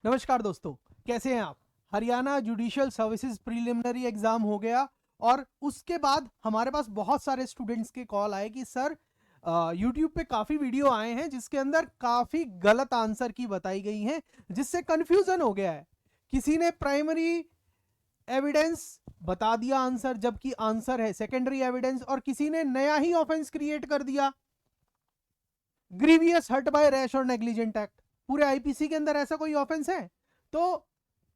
नमस्कार दोस्तों, कैसे हैं आप। Haryana judicial services preliminary exam हो गया और उसके बाद हमारे पास बहुत सारे स्टूडेंट्स के कॉल आए कि सर यूट्यूब पे काफ़ी वीडियो आए हैं जिसके अंदर काफ़ी गलत आंसर की बताई गई हैं, जिससे कंफ्यूजन हो गया है। किसी ने प्राइमरी एविडेंस बता दिया आंसर, जबकि आंसर है सेकेंडरी एविडेंस, और किसी ने नया ही ऑफेंस क्रिएट कर दिया, ग्रीवियस हर्ट बाय रैश और नेग्लिजेंट एक्ट। पूरे आईपीसी के अंदर ऐसा कोई ऑफेंस है? तो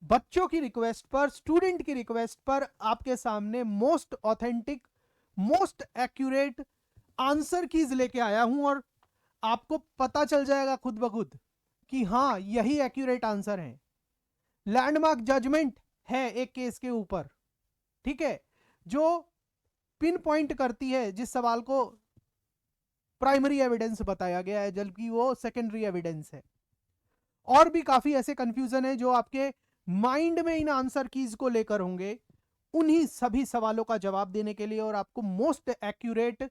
बच्चों की रिक्वेस्ट पर, स्टूडेंट की रिक्वेस्ट पर आपके सामने most authentic, most accurate answer keys लेके आया हूं, और आपको पता चल जाएगा खुद ब खुद कि हां यही एक्यूरेट आंसर है। लैंडमार्क जजमेंट है एक केस के ऊपर, ठीक है, जो पिन पॉइंट करती है जिस सवाल को प्राइमरी एविडेंस बताया गया है जबकि वो सेकेंडरी एविडेंस है। और भी काफी ऐसे कंफ्यूजन है जो आपके माइंड में इन आंसर कीज को लेकर होंगे। उन्हीं सभी सवालों का जवाब देने के लिए और आपको मोस्ट एक्यूरेट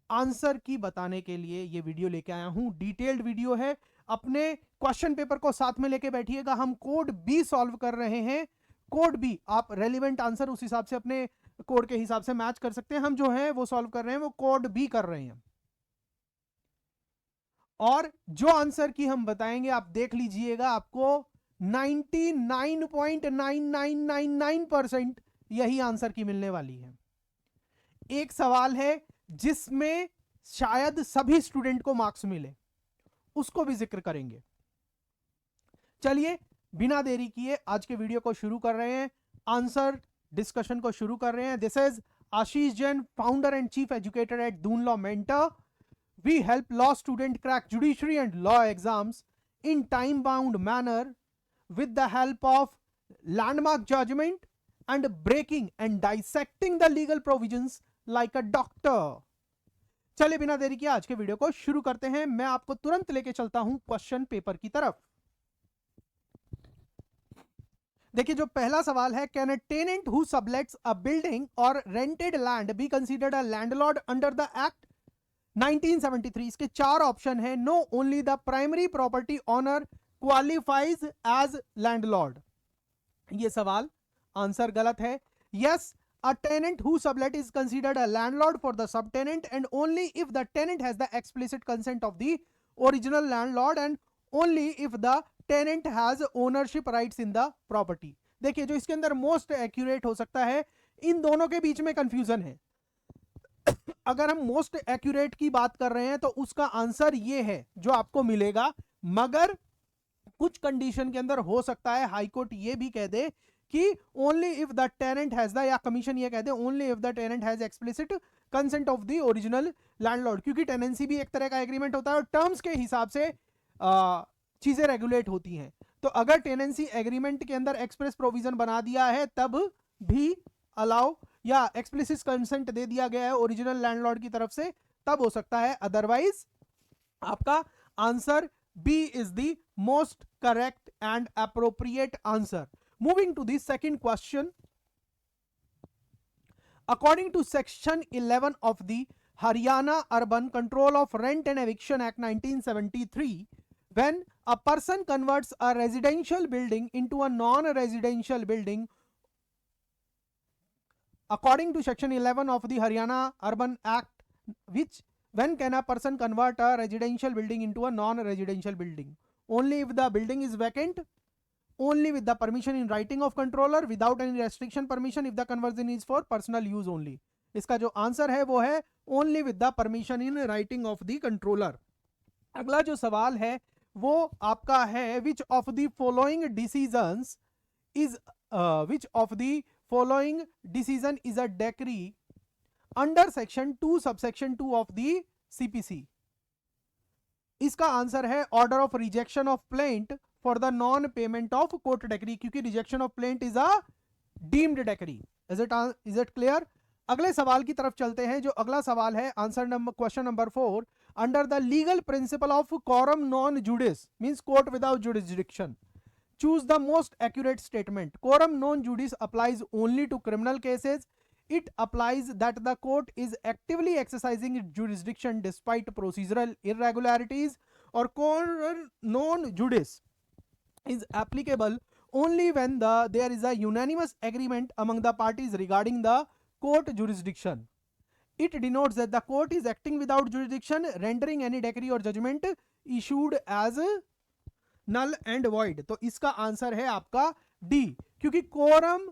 आंसर की बताने के लिए ये वीडियो लेके आया हूं। डिटेल्ड वीडियो है। अपने क्वेश्चन पेपर को साथ में लेके बैठिएगा। हम कोड बी सॉल्व कर रहे हैं। कोड बी, आप रेलिवेंट आंसर उस हिसाब से अपने कोड के हिसाब से मैच कर सकते हैं। हम जो है वो सॉल्व कर रहे हैं, वो कोड बी कर रहे हैं। और जो आंसर की हम बताएंगे आप देख लीजिएगा, आपको 99.9999% यही आंसर की मिलने वाली है। एक सवाल है जिसमें शायद सभी स्टूडेंट को मार्क्स मिले, उसको भी जिक्र करेंगे। चलिए बिना देरी किए आज के वीडियो को शुरू कर रहे हैं, आंसर डिस्कशन को शुरू कर रहे हैं। This is Ashish Jain, founder and chief educator eight Doon law mentor. We help law students crack judiciary and law exams in time-bound manner with the help of landmark judgment and breaking and dissecting the legal provisions like a doctor. चलिए बिना देरी किए आज के video को शुरू करते हैं। मैं आपको तुरंत लेके चलता हूं क्वेश्चन पेपर की तरफ। देखिए जो पहला सवाल है, can a tenant who sublets a building or rented land be considered a landlord under the act 1973? इसके चार ऑप्शन है। No, only the primary property owner qualifies as landlord. ये सवाल आंसर गलत है। Yes, a tenant who sublet is considered a landlord for the subtenant and only if the tenant has the explicit consent of the original landlord and only if the tenant has ownership rights in the property। देखिए जो इसके अंदर most accurate हो सकता है, इन दोनों के बीच में कंफ्यूजन है। अगर हम मोस्ट एक्यूरेट की बात कर रहे हैं तो उसका आंसर ये है जो आपको मिलेगा, मगर कुछ कंडीशन के अंदर हो सकता है हाई कोर्ट ये भी कह दे कि only if the tenant has the, या कमीशन ये कह दे only if the tenant has explicit consent of the original landlord, क्योंकि टेनेंसी भी एक तरह का एग्रीमेंट होता है और टर्म्स के हिसाब से चीजें रेगुलेट होती हैं। तो अगर टेनेंसी एग्रीमेंट के अंदर एक्सप्रेस प्रोविजन बना दिया है तब भी अलाउ, या एक्सप्लिसिट कंसेंट दे दिया गया है ओरिजिनल लैंडलॉर्ड की तरफ से, तब हो सकता है। अदरवाइज आपका answer B is the most correct and appropriate answer. Moving to the second question, according to section 11 of the Haryana urban control of rent and eviction act 1973, when a person converts a residential building into a non-residential building, according to section 11 of the Haryana Urban Act, which when can a person convert a residential building into a non-residential building? Only if the building is vacant, only with the permission in writing of controller, without any restriction permission if the conversion is for personal use only। इसका जो answer है वो है only with the permission in writing of the controller। अगला जो सवाल है वो आपका है, which of the following decisions is which of the following decision is a decree under section 2 subsection 2 of the CPC? इसका आंसर है order of rejection of plaint for the non payment of court decree, क्योंकि rejection of plaint is a deemed decree. Is it clear? अगले सवाल की तरफ चलते हैं। जो अगला सवाल है, answer number question number 4, under the legal principle of quorum non judice means court without jurisdiction, choose the most accurate statement। quorum non judice applies only to criminal cases। it applies that the court is actively exercising its jurisdiction despite procedural irregularities। और quorum non judice is applicable only when there is a unanimous agreement among the parties regarding the court jurisdiction. It denotes that the court is acting without jurisdiction, rendering any decree or judgment issued as null and void. तो इसका answer है आपका D, क्योंकि quorum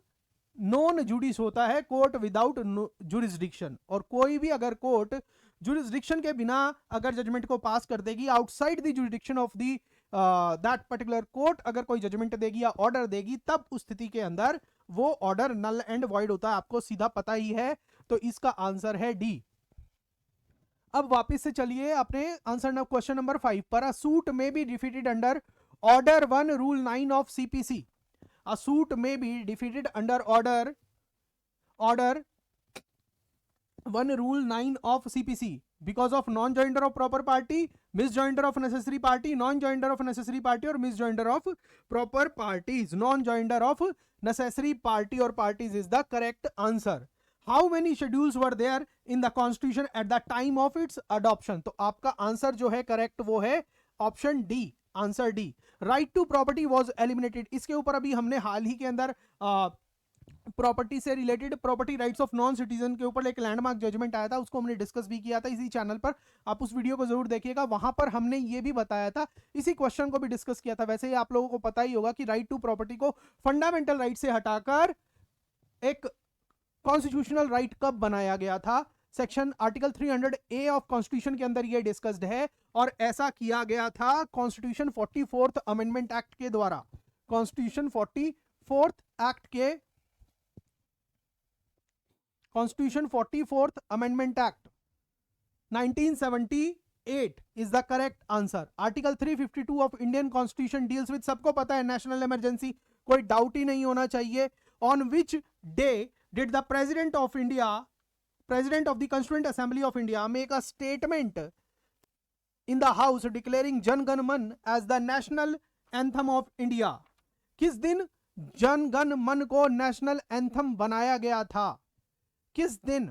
non जुडिस होता है court without jurisdiction, और कोई भी अगर कोर्ट जुरिस्डिक्शन के बिना अगर जजमेंट को पास कर देगी outside the jurisdiction of the that particular court, अगर कोई जजमेंट देगी या ऑर्डर देगी, तब उस स्थिति के अंदर वो ऑर्डर नल एंड वॉइड होता है, आपको सीधा पता ही है। तो इसका आंसर है डी। अब वापस से चलिए अपने आंसर क्वेश्चन नंबर 5 पर। अ सूट में be defeated under order 1 rule 9 of CPC. A suit may be defeated under order 1 rule 9 of CPC because of non-joinder of proper party, misjoinder of necessary party, non-joinder of necessary party और misjoinder of proper parties. Non-joinder of necessary party or parties is the correct answer. How many schedules were there in the constitution at the time of its adoption? तो आपका answer जो है correct वो है option D, answer D. Right to property was eliminated, इसके ऊपर अभी हमने हाल ही के अंदर प्रॉपर्टी से related property rights of non citizen के ऊपर एक लैंडमार्क जजमेंट आया था, उसको हमने डिस्कस भी किया था इसी चैनल पर, आप उस वीडियो को जरूर देखिएगा। वहां पर हमने ये भी बताया था, इसी क्वेश्चन को भी डिस्कस किया था। वैसे ही आप लोगों को पता ही होगा कि राइट टू प्रॉपर्टी को फंडामेंटल राइट से हटाकर एक कॉन्स्टिट्यूशनल राइट कब बनाया गया था, section article 300A of constitution के अंदर ये डिस्कस्ड है, और ऐसा किया गया था कॉन्स्टिट्यूशन 44th अमेंडमेंट एक्ट के द्वारा। कॉन्स्टिट्यूशन 44th एक्ट के constitution 44th amendment act 1978 is the correct answer. Article 352 of Indian constitution deals with, सबको पता है, नेशनल इमरजेंसी, कोई डाउट ही नहीं होना चाहिए। On which day did the president of India, President of the Constituent Assembly of India make a statement in the House declaring Jan Gan Man as the national anthem of India? किस दिन जन गण मन को national anthem बनाया गया था? किस दिन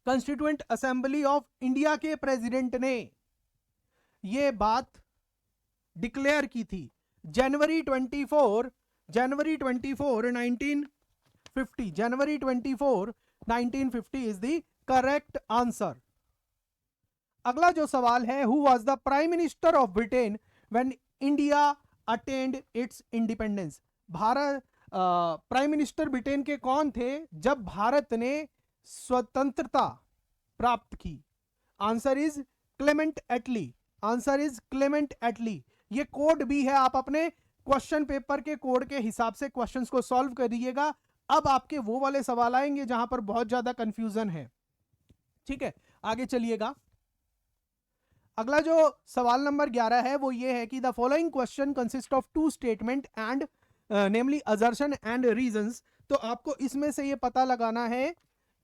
constituent assembly of India के प्रेसिडेंट ने यह बात डिक्लेयर की थी? जनवरी 24 1950, जनवरी 24 1950 is the correct answer. अगला जो सवाल है, who was the Prime Minister of Britain when India attained its independence? भारत प्राइम मिनिस्टर ब्रिटेन के कौन थे जब भारत ने स्वतंत्रता प्राप्त की? Answer is Clement Attlee, answer is Clement Attlee. ये कोड भी है, आप अपने क्वेश्चन पेपर के कोड के हिसाब से क्वेश्चंस को सॉल्व करिएगा। अब आपके वो वाले सवाल आएंगे जहां पर बहुत ज्यादा कंफ्यूजन है, ठीक है, आगे चलिएगा। अगला जो सवाल नंबर 11 है वो ये है कि the following question consist of 2 statement and namely assertion and reasons. तो आपको इसमें से ये पता लगाना है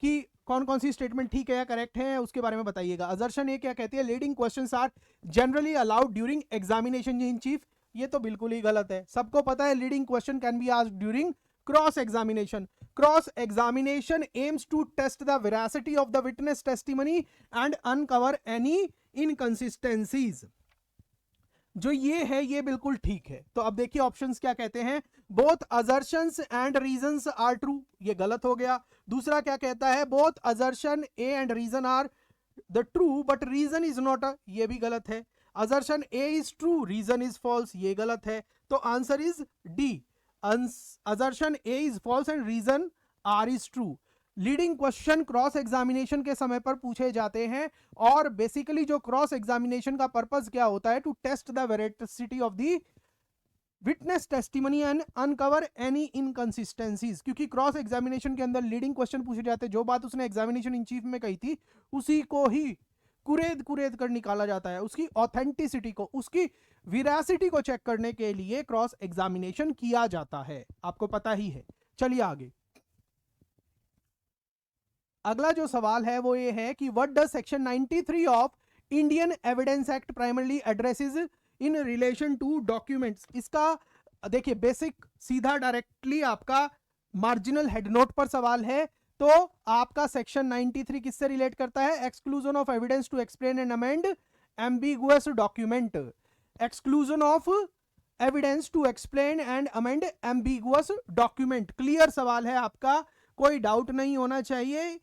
कि कौन कौन सी स्टेटमेंट ठीक है या करेक्ट है, उसके बारे में बताइएगा। असर्शन ये क्या कहती है, leading questions are generally allowed during examination in chief. ये तो बिल्कुल ही गलत है, सबको पता है leading question can be asked during cross examination. Cross examination aims to test the veracity of the witness testimony and uncover any inconsistencies. जो ये है ये बिल्कुल ठीक है। तो अब देखिए ऑप्शंस क्या कहते हैं, both assertions and reasons are true, ये गलत हो गया। दूसरा क्या कहता है, both assertion A and reason are the true but reason is not, ये भी गलत है। Assertion A is true, reason is false, ये गलत है। तो answer is D, assertion A is false and reason R is true. Leading question cross examination के समय पर पूछे जाते हैं, और बेसिकली जो क्रॉस एग्जामिनेशन का पर्पस क्या होता है, to test the veracity of the witness testimony and uncover any inconsistencies. क्योंकि क्रॉस एग्जामिनेशन के अंदर लीडिंग क्वेश्चन पूछे जाते हैं, जो बात उसने एग्जामिनेशन इन चीफ में कही थी उसी को ही कुरेद कर निकाला जाता है, उसकी ऑथेंटिसिटी को, उसकी विरासिटी को चेक करने के लिए क्रॉस एग्जामिनेशन किया जाता है, आपको पता ही है। चलिए आगे, अगला जो सवाल है वो ये है कि what does section 93 of Indian evidence act primarily addresses in relation to documents. इसका देखिए बेसिक सीधा डायरेक्टली आपका मार्जिनल हेड नोट पर सवाल है। तो आपका सेक्शन 93 किससे रिलेट करता है, exclusion of evidence to explain and amend ambiguous document. Exclusion of evidence to explain and amend ambiguous document. Clear सवाल है आपका, कोई डाउट नहीं होना चाहिए।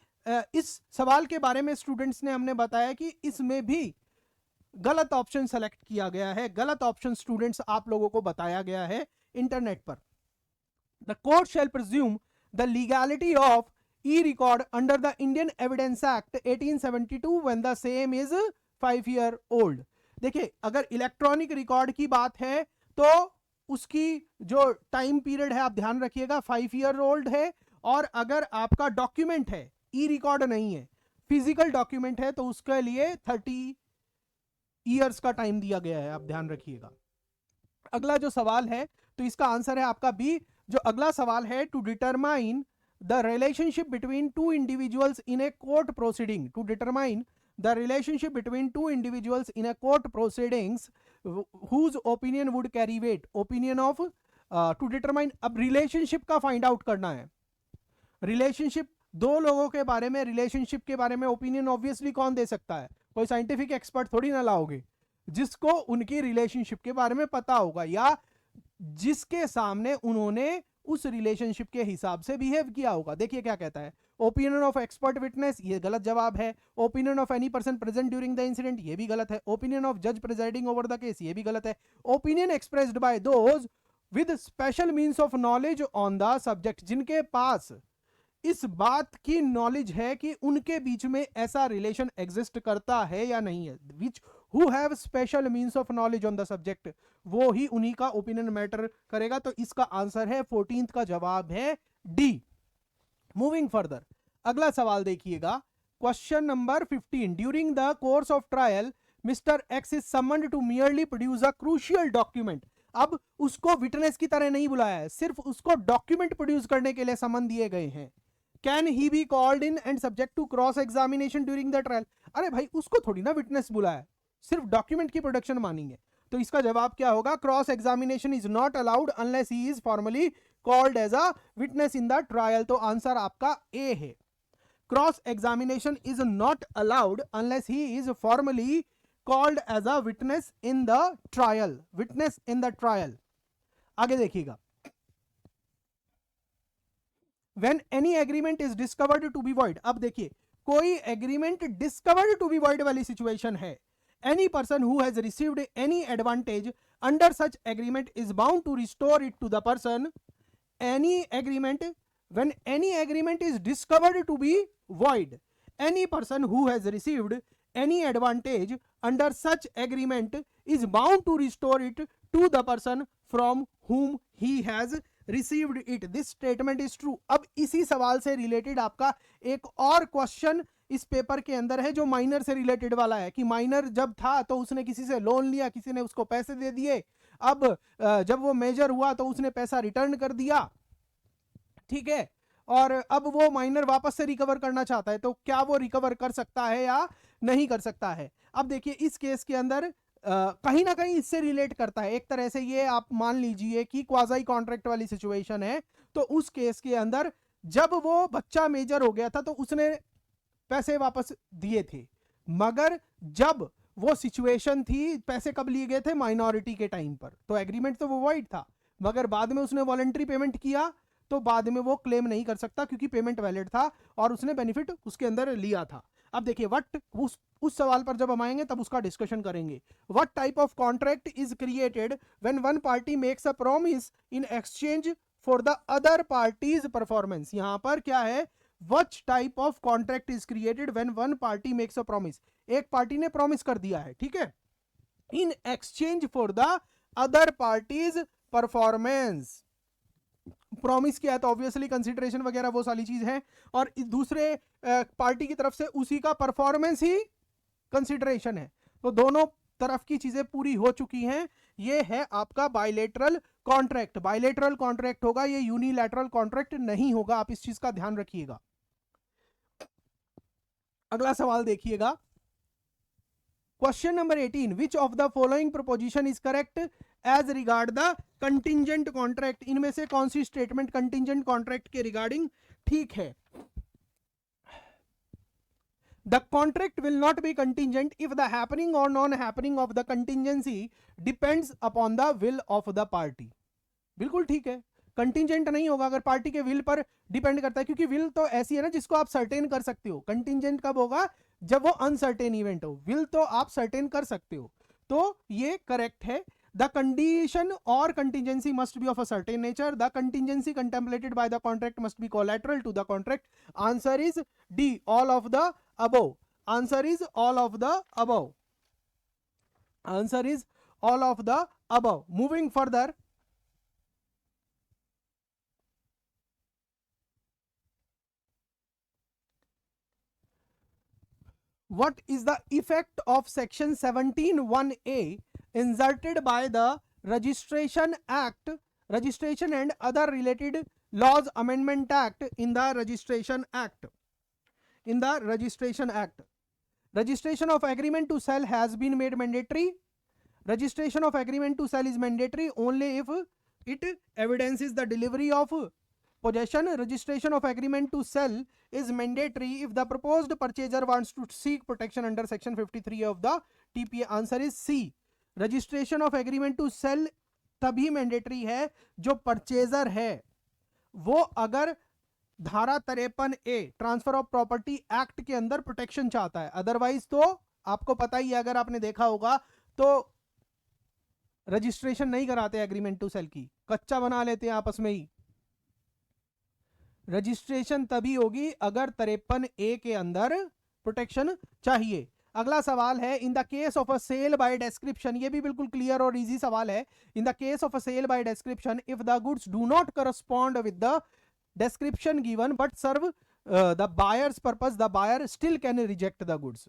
इस सवाल के बारे में स्टूडेंट्स ने हमने बताया कि इसमें भी गलत ऑप्शन सेलेक्ट किया गया है, गलत ऑप्शन स्टूडेंट्स आप लोगों को बताया गया है इंटरनेट पर। The court shell presume the legality of E record under the Indian evidence act 1872 when the same is 5 year old. देखिए, अगर इलेक्ट्रॉनिक रिकॉर्ड की बात है तो उसकी जो टाइम पीरियड है आप ध्यान रखिएगा 5 ईयर ओल्ड है, और अगर आपका डॉक्यूमेंट है, ई रिकॉर्ड नहीं है, फिजिकल डॉक्यूमेंट है, तो उसके लिए 30 ईयर्स का टाइम दिया गया है, आप ध्यान रखिएगा। अगला जो सवाल है तो इसका आंसर है आपका बी। जो अगला सवाल है, to determine the relationship between two individuals in a court proceeding, to determine the relationship between two individuals in a court proceedings whose opinion would carry weight, opinion of to determine। अब relationship का find out करना है। Relationship, दो लोगों के बारे में, relationship के बारे में ओपिनियन ऑब्वियसली कौन दे सकता है, कोई साइंटिफिक एक्सपर्ट थोड़ी ना लाओगे, जिसको उनकी रिलेशनशिप के बारे में पता होगा या जिसके सामने उन्होंने उस रिलेशनशिप के हिसाब से बिहेव किया होगा। देखिए क्या कहता है, ओपिनियन ऑफ एक्सपर्ट विटनेस, ये गलत जवाब है। Opinion of any person present during the incident, ये भी गलत है। ओपिनियन ऑफ जज प्रिजाइडिंग ओवर द केस, ये भी गलत है। Opinion expressed by those with special means of knowledge on the subject, जिनके पास इस बात की नॉलेज है कि उनके बीच में ऐसा रिलेशन एग्जिस्ट करता है या नहीं है, which who have special means of knowledge on the subject, वो ही उन्हीं का ओपिनियन मैटर करेगा। तो इसका आंसर है 14th का जवाब है डी। मूविंग फर्दर, अगला सवाल देखिएगा, question number 15। During the course of trial mister X is summoned to merely produce a crucial document. अब उसको विटनेस की तरह नहीं बुलाया है, सिर्फ उसको डॉक्यूमेंट प्रोड्यूस करने के लिए समन दिए गए हैं। Can he be called in and subject to cross examination during the trial. अरे भाई, उसको थोड़ी ना विटनेस बुलाया, सिर्फ डॉक्यूमेंट की प्रोडक्शन मानेंगे। तो इसका जवाब क्या होगा, cross examination is not allowed unless he is formally called as a witness in the trial. तो आंसर आपका ए है, cross examination is not allowed unless he is formally called as a witness in the trial, witness in the trial. आगे देखिएगा, When any agreement is discovered to be void, अब देखिए, कोई agreement discovered to be void वाली situation है। Any person who has received any advantage under such agreement is bound to restore it to the person. Any agreement, when any agreement is discovered to be void, any person who has received any advantage under such agreement is bound to restore it to the person from whom he has received it. This statement is true. अब इसी सवाल से related आपका एक और question इस paper के अंदर है जो माइनर से रिलेटेड वाला है, कि माइनर जब था तो उसने किसी से लोन लिया, किसी ने उसको पैसे दे दिए, अब जब वो मेजर हुआ तो उसने पैसा रिटर्न कर दिया, ठीक है, और अब वो माइनर वापस से रिकवर करना चाहता है, तो क्या वो रिकवर कर सकता है या नहीं कर सकता है। अब देखिए, इस केस के अंदर कहीं ना कहीं इससे रिलेट करता है। एक तरह से ये आप मान लीजिए कि क्वाज़ाई कॉन्ट्रैक्ट वाली सिचुएशन है। तो उस केस के अंदर जब वो बच्चा मेजर हो गया था तो उसने पैसे वापस दिए थे, मगर जब वो सिचुएशन थी, पैसे कब लिए गए थे, माइनॉरिटी के टाइम पर, तो एग्रीमेंट तो वो वॉइड था, मगर बाद में उसने वॉलंटरी पेमेंट किया तो बाद में वो क्लेम नहीं कर सकता क्योंकि पेमेंट वैलिड था और उसने बेनिफिट उसके अंदर लिया था। अब देखिए, व्हाट, उस सवाल पर जब हम आएंगे तब उसका डिस्कशन करेंगे। What type of contract is created when one party makes a promise in exchange for the other parties performance. यहां पर क्या है, what type of contract is created when one party makes a promise, एक party ने promise कर दिया है, ठीक है, in exchange for the other parties performance. Promise किया है तो ऑब्वियसली कंसिडरेशन वगैरह वो सारी चीज है, और दूसरे पार्टी की तरफ से उसी का परफॉर्मेंस ही कंसिडरेशन है। तो दोनों तरफ की चीजें पूरी हो चुकी हैं। ये है आपका बायलेटरल कॉन्ट्रैक्ट। बायलेटरल कॉन्ट्रैक्ट होगा, ये यूनिलैटरल कॉन्ट्रैक्ट नहीं होगा, आप इस चीज का ध्यान रखिएगा। अगला सवाल देखिएगा, question number 18, which of the following proposition is correct as regard the contingent contract. इनमें से कौन सी स्टेटमेंट कंटिंजेंट कॉन्ट्रैक्ट के रिगार्डिंग ठीक है। The contract will not be contingent if the happening or non-happening of the contingency depends upon the will of the party. बिल्कुल ठीक है, कंटिंजेंट नहीं होगा अगर पार्टी के विल पर डिपेंड करता है, क्योंकि विल तो ऐसी है ना जिसको आप सर्टेन कर सकते हो. कंटिंजेंट कब होगा? जब वो अनसर्टेन इवेंट हो. विल तो आप सर्टेन कर सकते हो. तो ये करेक्ट है. The condition or contingency must be of a certain nature. The contingency contemplated by the contract must be collateral to the contract. Answer is D, all of the above. Answer is all of the above. Answer is all of the above. Moving further. What is the effect of section 17(1)(a) inserted by the Registration Act, Registration and Other Related Laws Amendment Act in the Registration Act? In the Registration Act, registration of agreement to sell has been made mandatory. Registration of agreement to sell is mandatory only if it evidences the delivery of possession. Registration of agreement to sell is mandatory if the proposed purchaser wants to seek protection under section 53 of the TPA. Answer is C. Registration of agreement to sell तभी mandatory है जो purchaser है वो अगर धारा 53A transfer of property act के अंदर protection चाहता है. अदरवाइज तो आपको पता ही है, अगर आपने देखा होगा तो रजिस्ट्रेशन नहीं कराते एग्रीमेंट टू सेल की, कच्चा बना लेते हैं आपस में ही. रजिस्ट्रेशन तभी होगी अगर 53A के अंदर प्रोटेक्शन चाहिए. अगला सवाल है, in the case of a sale by description. ये भी बिल्कुल क्लियर और इजी सवाल है. In the case of a sale by description, if the goods do not correspond with the description given but serve the buyer's purpose, the buyer still can reject the goods.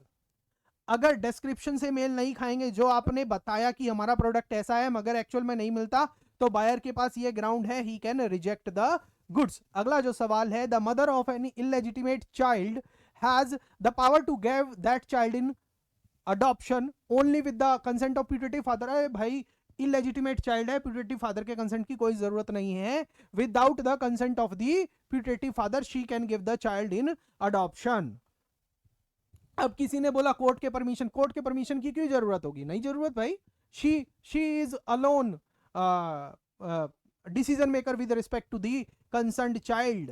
अगर description से मेल नहीं खाएंगे, जो आपने बताया कि हमारा प्रोडक्ट ऐसा है मगर एक्चुअल में नहीं मिलता, तो बायर के पास ये ग्राउंड है, he can reject the goods. अगला जो सवाल है, the mother of any illegitimate child has the power to give that child in adoption only with the consent of putative father. अरे भाई, इलेजिटिमेट चाइल्ड है, प्यूटेटिव फादर के consent की कोई जरूरत नहीं है. Without the consent of the putative father she can give the child in adoption. अब किसी ने बोला कोर्ट के परमिशन, कोर्ट के परमिशन की क्यों जरूरत होगी? नहीं जरूरत भाई. She is alone decision maker with respect to the concerned child.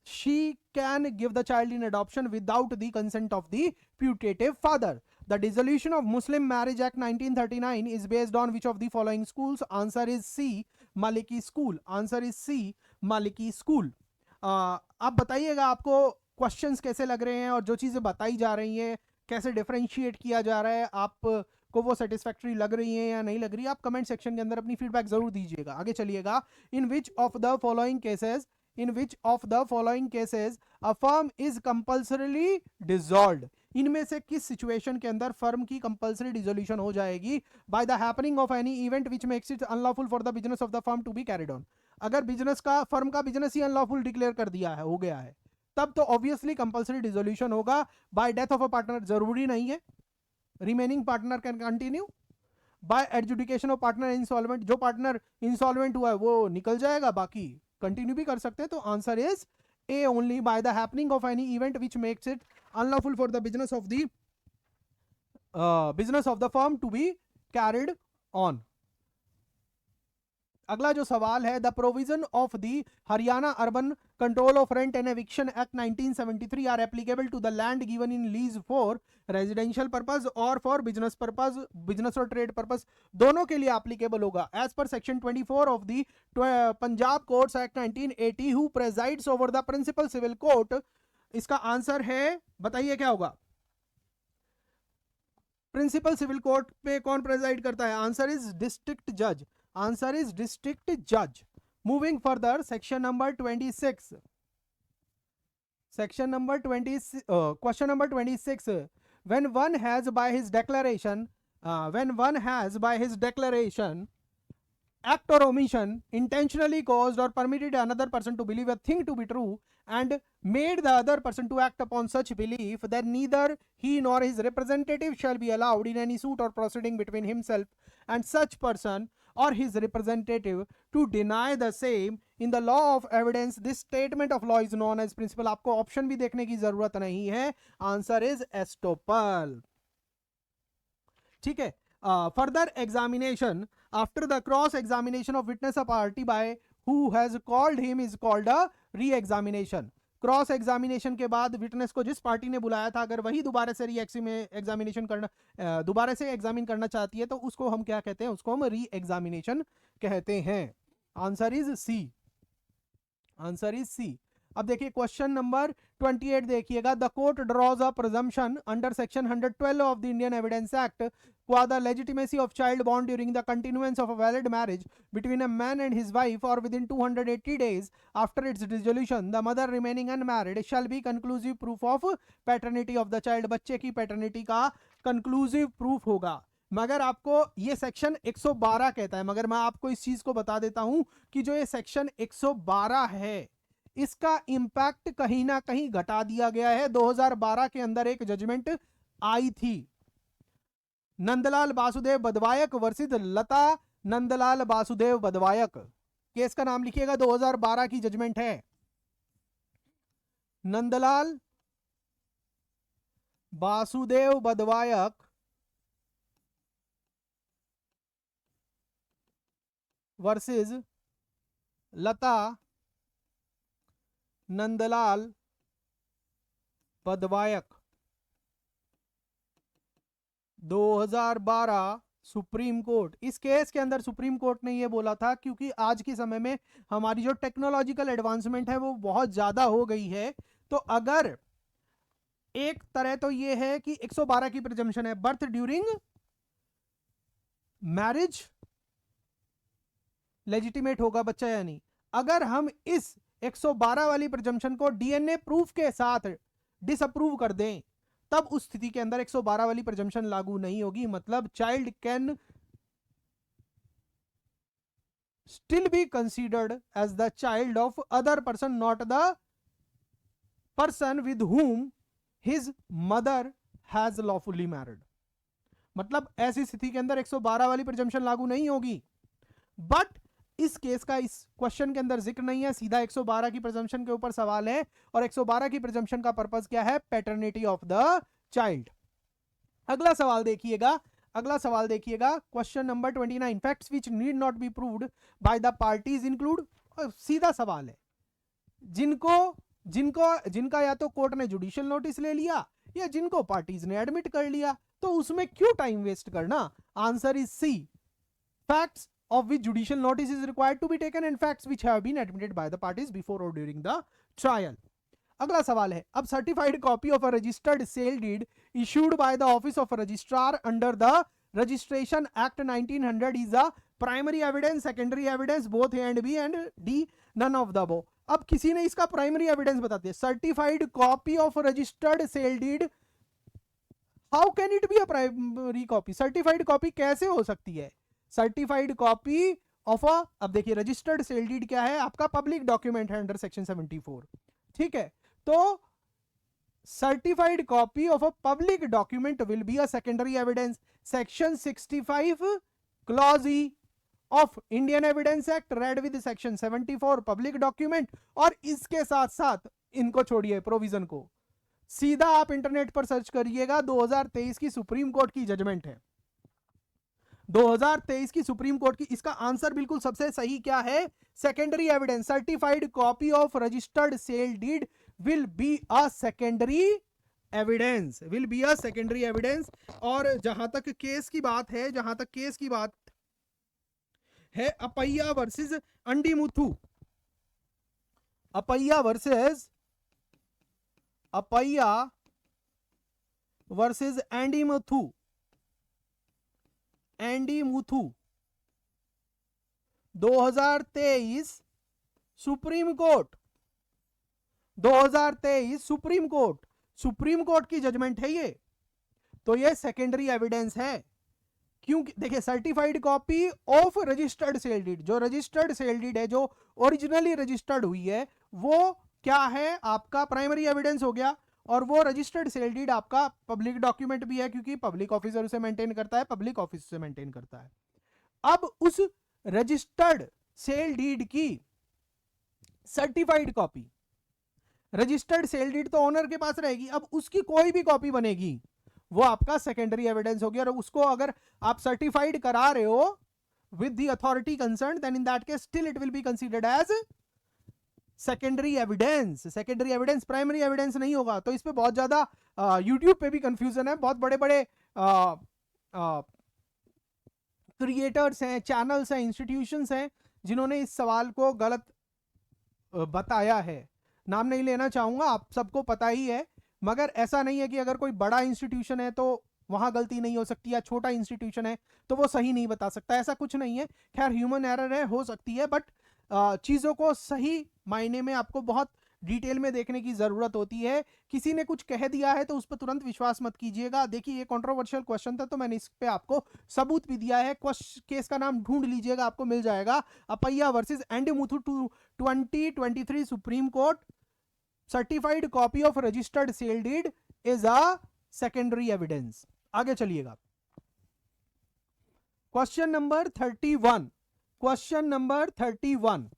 She can give the child in adoption without the consent of the putative father. The Dissolution of Muslim Marriage Act 1939 is based on which of the following schools? Answer is C, Maliki School. Answer is C, Maliki School. आप बताइएगा आपको questions कैसे लग रहे हैं और जो चीज़ें बताई जा रही हैं कैसे डिफरेंशिएट किया जा रहा है, आप को वो सेटिस्फैक्टरी लग रही है या नहीं लग रही है. आप कमेंट सेक्शन के अंदर अपनी फीडबैक जरूर दीजिएगा. आगे चलिएगा. In which of the following cases, in which of the following cases a firm is compulsorily dissolved. इनमें से किस सिचुएशन के अंदर फर्म की कंपल्सरी डिसोल्यूशन हो जाएगी? By the happening of any event which makes it unlawful for the business of the firm to be carried on. अगर business का, फर्म का बिजनेस ही अनलॉफुल डिक्लेयर कर दिया है, हो गया है, तब तो ऑब्वियसली कंपल्सरी डिसोल्यूशन होगा. By death of a partner जरूरी नहीं है, remaining partner can continue. By adjudication of partner insolvent, जो पार्टनर इंसॉल्वेंट हुआ है वो निकल जाएगा, बाकी कंटिन्यू भी कर सकते हैं. तो answer is A only. By the happening of any event which makes it unlawful for the business of the firm to be carried on. अगला जो सवाल है, the provision of the Haryana urban control of rent and eviction act 1973 are applicable to the land given in lease for residential purpose और for business purpose, business और trade purpose, दोनों के लिए applicable होगा. As per section 24 of the Punjab courts act 1980 who presides over the principal civil court. इसका answer है, बताइए क्या होगा? प्रिंसिपल सिविल कोर्ट पे कौन प्रेजाइड करता है? आंसर इज डिस्ट्रिक्ट जज. Answer is district judge. Moving further, section number 26. Section number 20. Question number 26. When one has by his declaration, act or omission, intentionally caused or permitted another person to believe a thing to be true and made the other person to act upon such belief, then neither he nor his representative shall be allowed in any suit or proceeding between himself and such person or his representative to deny the same in the law of evidence, this statement of law is known as principle. आपको option भी देखने की जरूरत नहीं है, answer is estoppel. ठीक है. Further examination after the cross examination of witness a party by who has called him is called a re-examination. Cross examination के बाद विटनेस को जिस पार्टी ने बुलाया था, अगर वही दोबारा से एग्जामिनेशन करना, दोबारा से एग्जामिन करना चाहती है, तो उसको हम क्या कहते हैं? उसको हम री एग्जामिनेशन कहते हैं. Answer is C. Answer is C. अब देखिए क्वेश्चन नंबर 28 देखिएगा. The court draws a presumption under section 112 of the Indian evidence act qua the legitimacy of child born during the continuance of a valid marriage between a man and his wife or within 280 days after its dissolution, the mother remaining unmarried shall be conclusive proof of paternity of the child. बच्चे की paternity का conclusive proof होगा. मगर आपको ये section 112 कहता है, मगर मैं आपको इस चीज को बता देता हूं कि जो ये सेक्शन 112 है इसका इंपैक्ट कहीं ना कहीं घटा दिया गया है. 2012 के अंदर एक जजमेंट आई थी, नंदलाल वासुदेव बदवायक वर्सेस लता नंदलाल वासुदेव बदवायक. केस का नाम लिखिएगा, 2012 की जजमेंट है. नंदलाल वासुदेव बदवायक वर्सेस लता नंदलाल बदवायक 2012 सुप्रीम कोर्ट. इस केस के अंदर सुप्रीम कोर्ट ने यह बोला था, क्योंकि आज के समय में हमारी जो टेक्नोलॉजिकल एडवांसमेंट है वो बहुत ज्यादा हो गई है, तो अगर एक तरह तो यह है कि 112 की प्रिजम्पशन है, बर्थ ड्यूरिंग मैरिज लेजिटिमेट होगा बच्चा या नहीं. अगर हम इस 112 वाली प्रिजम्पशन को डीएनए प्रूफ के साथ डिसअप्रूव कर दें, तब उस स्थिति के अंदर 112 वाली प्रिजम्पशन लागू नहीं होगी. मतलब child can still be considered as the child of other person, not the person with whom his mother has lawfully married. मतलब ऐसी स्थिति के अंदर 112 वाली प्रिजम्पशन लागू नहीं होगी. बट इस केस का इस क्वेश्चन के अंदर जिक्र नहीं है, सीधा 112 की प्रिजम्पशन के ऊपर सवाल है, और 112 की प्रिजम्पशन का पर्पस क्या है? Paternity of the child. अगला सवाल देखिएगा, अगला सवाल देखिएगा, question number 29. Facts which need not be proved by the parties include. सीधा सवाल है, जिनका या तो कोर्ट ने जुडिशियल नोटिस ले लिया या जिनको पार्टीज ने एडमिट कर लिया, तो उसमें क्यों टाइम वेस्ट करना? Answer is C. Facts of which judicial notice is required to be taken and facts which have been admitted by the parties before or during the trial. अगला सवाल है, अब certified copy of a registered sale deed issued by the office of a registrar under the registration act 1900 is a primary evidence, secondary evidence, both A and B and D, none of the above. अब किसी ने इसका primary evidence बता दिया. Certified copy of registered sale deed, how can it be a primary copy? Certified copy कैसे हो सकती है? सर्टिफाइड कॉपी ऑफ अ, अब देखिए रजिस्टर्ड सेल डीड क्या है? आपका पब्लिक डॉक्यूमेंट है अंडर सेक्शन 74. ठीक है, तो certified copy of a public document will be a secondary evidence. Section 65 clause E of Indian evidence act read with section 74 public document, और इसके साथ साथ इनको छोड़िए प्रोविजन को, सीधा आप इंटरनेट पर सर्च करिएगा. 2023 की सुप्रीम कोर्ट की जजमेंट है, 2023 की सुप्रीम कोर्ट की. इसका आंसर बिल्कुल सबसे सही क्या है? Secondary evidence. Certified copy of registered sale deed will be a secondary evidence, will be a secondary evidence. और जहां तक केस की बात है, जहां तक केस की बात है, Appaiya versus Andimuthu, Appaiya versus Andimuthu, Andimuthu 2023 supreme court, 2023 supreme court, supreme court की जजमेंट है ये, तो ये सेकेंडरी एविडेंस है. क्योंकि देखिए certified copy of registered sale deed, जो रजिस्टर्ड सेल डीड है, जो ओरिजिनली रजिस्टर्ड हुई है, वो क्या है? आपका प्राइमरी एविडेंस हो गया. और वो रजिस्टर्ड सेल डीड आपका पब्लिक डॉक्यूमेंट भी है, क्योंकि पब्लिक ऑफिसर उसे मेंटेन करता है, पब्लिक ऑफिस उसे मेंटेन करता है. अब उस रजिस्टर्ड सेल डीड की certified copy, registered sale deed तो ओनर के पास रहेगी, अब उसकी कोई भी कॉपी बनेगी वो आपका सेकेंडरी एविडेंस हो गया, और उसको अगर आप सर्टिफाइड करा रहे हो with the authority concerned, then in that case still it will be considered as secondary evidence. secondary evidence primary evidence नहीं होगा। तो इस पे बहुत ज्यादा YouTube पे भी कंफ्यूजन है, बहुत बड़े बड़े क्रिएटर्स हैं, चैनल्स हैं, इंस्टीट्यूशंस हैं जिन्होंने इस सवाल को गलत बताया है। नाम नहीं लेना चाहूंगा, आप सबको पता ही है, मगर ऐसा नहीं है कि अगर कोई बड़ा इंस्टीट्यूशन है तो वहां गलती नहीं हो सकती, या छोटा इंस्टीट्यूशन है तो वो सही नहीं बता सकता, ऐसा कुछ नहीं है। खैर ह्यूमन एरर है, हो सकती है, बट चीजों को सही मायने में आपको बहुत डिटेल में देखने की जरूरत होती है। किसी ने कुछ कह दिया है तो उस पर तुरंत विश्वास मत कीजिएगा। देखिए ये कंट्रोवर्शियल क्वेश्चन था तो मैंने इस पे आपको सबूत भी दिया है। केस का नाम ढूंढ लीजिएगा, आपको मिल जाएगा, Appaiya versus Andimuthu 2023 supreme court, certified copy of registered sale deed is a secondary evidence. आगे चलिएगा, question number 31, question number 31,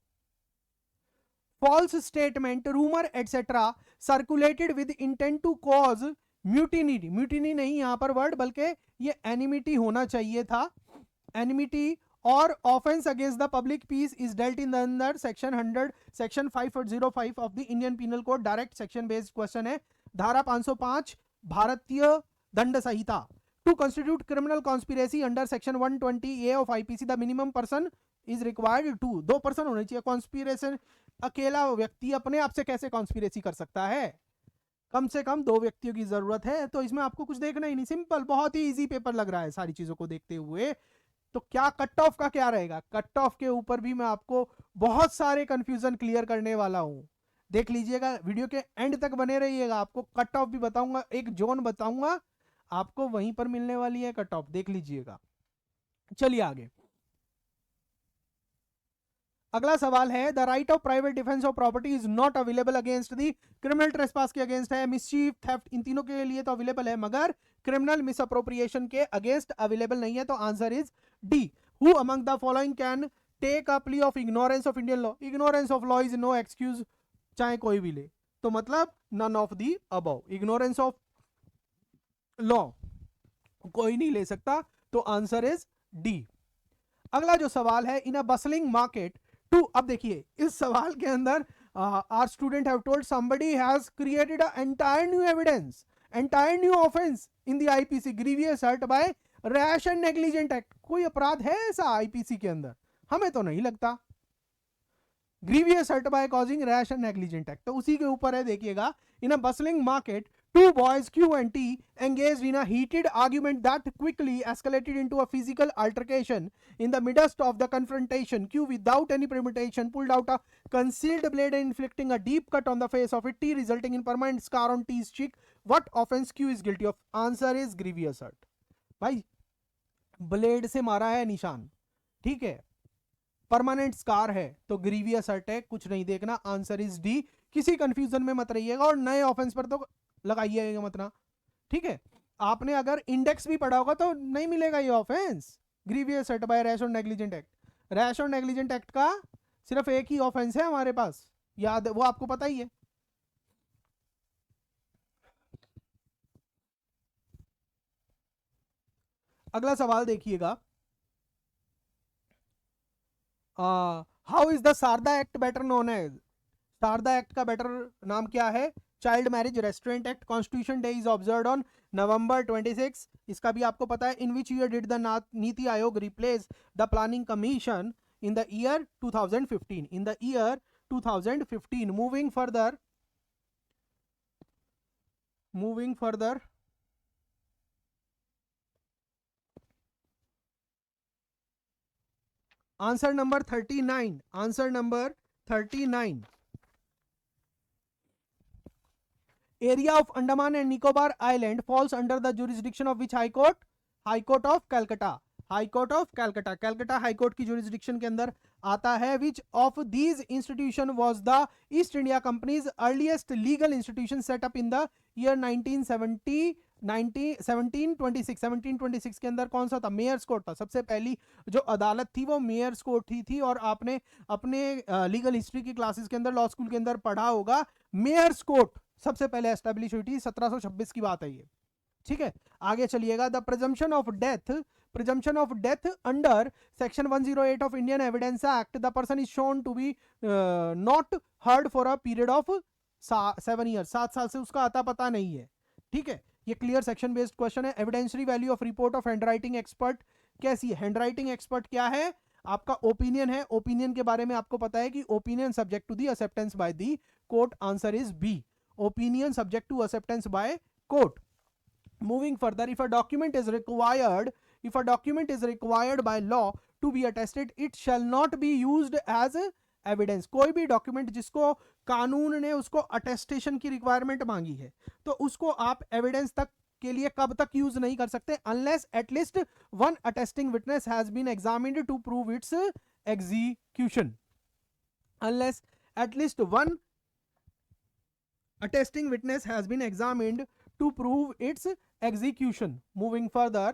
false statement, rumor etc circulated with intent to cause mutiny, mutiny नहीं यहां पर वर्ड बल्कि ये enmity होना चाहिए था, enmity और offense against the public peace is dealt in the under section 100 section 505 of the Indian Penal Code, direct section based question है, धारा 505 भारतीय दंड संहिता। To constitute criminal conspiracy under section 120A of IPC the minimum person is required to, 2 person होने चाहिए। कॉन्स्पिरेशन, अकेला व्यक्ति अपने आप से कैसे कॉन्स्पिरेसी कर सकता है, कम से कम 2 व्यक्तियों की जरूरत है। तो इसमें आपको कुछ देखना ही नहीं, सिंपल, बहुत ही इजी पेपर लग रहा है सारी चीजों को देखते हुए। तो क्या कट ऑफ का क्या रहेगा, कट ऑफ के ऊपर भी मैं आपको बहुत सारे कंफ्यूजन क्लियर करने वाला हूं, देख लीजिएगा, वीडियो के एंड तक बने रहिएगा। आपको कट ऑफ भी बताऊंगा, एक जोन बताऊंगा, आपको वहीं पर मिलने वाली है कट ऑफ, देख लीजिएगा। चलिए आगे, अगला सवाल है, the right of private defence of property is not available against the, criminal trespass के अगेंस्ट है, मिसचीफ, थेफ्ट, इन तीनों के लिए तो अवेलेबल है, मगर क्रिमिनल मिसअप्रोप्रिएशन के अगेंस्ट अवेलेबल नहीं है। तो answer is D. Who among the following can take a plea of ignorance of Indian law, ignorance of law is no excuse, चाहे कोई भी ले, तो मतलब none of the above, ignorance of law कोई नहीं ले सकता, तो आंसर इज डी। अगला जो सवाल है, in a bustling market two, अब देखिए इस सवाल के अंदर our student have told somebody has created a entire new evidence, entire new offence in the IPC, grievous hurt by rash and negligent act. कोई अपराध है ऐसा आईपीसी के अंदर? हमें तो नहीं लगता। Grievous hurt by causing rash and negligent act, तो उसी के ऊपर है। देखिएगा, in a bustling market two boys Q and T engaged in a heated argument that quickly escalated into a physical altercation. In the midst of the confrontation, Q, without any premeditation, pulled out a concealed blade and inflicting a deep cut on the face of it, T, resulting in permanent scar on T's cheek. What offense Q is guilty of? Answer is grievous hurt. भाई blade से मारा है निशान, ठीक है, permanent scar है, तो grievous hurt है, कुछ नहीं देखना। Answer is D. किसी कंफ्यूजन में मत रहिएगा, और नए ऑफेंस पर तो लगाइएगा मत ना, ठीक है। आपने अगर इंडेक्स भी पढ़ा होगा तो नहीं मिलेगा ये offence, grievous hurt by rash और नेग्लिजेंट एक्ट। रैश और नेग्लिजेंट एक्ट का सिर्फ एक ही ऑफेंस है हमारे पास, याद, वो आपको पता ही है। अगला सवाल देखिएगा, how is the Sharda act better known as? Sharda act का बेटर नाम क्या है? Child marriage restraint act. Constitution day is observed on November 26, इसका भी आपको पता है। In which year did the NITI Aayog replace the planning commission? In the year 2015, in the year 2015। Moving further, answer number 39, answer number 39। Area of Andaman and Nicobar Island falls under the jurisdiction of which High Court? High Court of Calcutta, High Court of Calcutta, Calcutta High Court की jurisdiction के अंदर आता है। Which of these institution was the East India Company's earliest legal institution set up in the year 1970? 1726 के अंदर कौन सा था? मेयर्स कोर्ट था। सबसे पहली जो अदालत थी वो मेयर्स कोर्ट ही थी, और आपने अपने लीगल हिस्ट्री की क्लासेस के अंदर, लॉ स्कूल के अंदर पढ़ा होगा, मेयर्स कोर्ट सबसे पहले एस्टेब्लिश हुई थी, 1726 की बात है ये, ठीक है। आगे चलिएगा, the presumption of death under section 108 of Indian evidence act, the person is shown to be not heard for a period of 7 year, 7 साल से उसका आता पता नहीं है, ठीक है। ये क्लियर सेक्शन बेस्ड क्वेश्चन है। Evidentiary value of report of handwriting expert कैसी है? हैंडराइटिंग एक्सपर्ट क्या है? आपका ओपिनियन है। ओपिनियन के बारे में आपको पता है कि opinion subject to the acceptance by the court, answer is B, opinion subject to acceptance by court. Moving further, if a document is required by law to be attested, it shall not be used as evidence. कोई भी document जिसको कानून ने उसको attestation की requirement मांगी है, तो उसको आप एविडेंस तक के लिए कब तक यूज नहीं कर सकते? Unless at least one attesting witness has been examined to prove its execution. Unless at least one attesting witness has been examined to prove its execution. Moving further,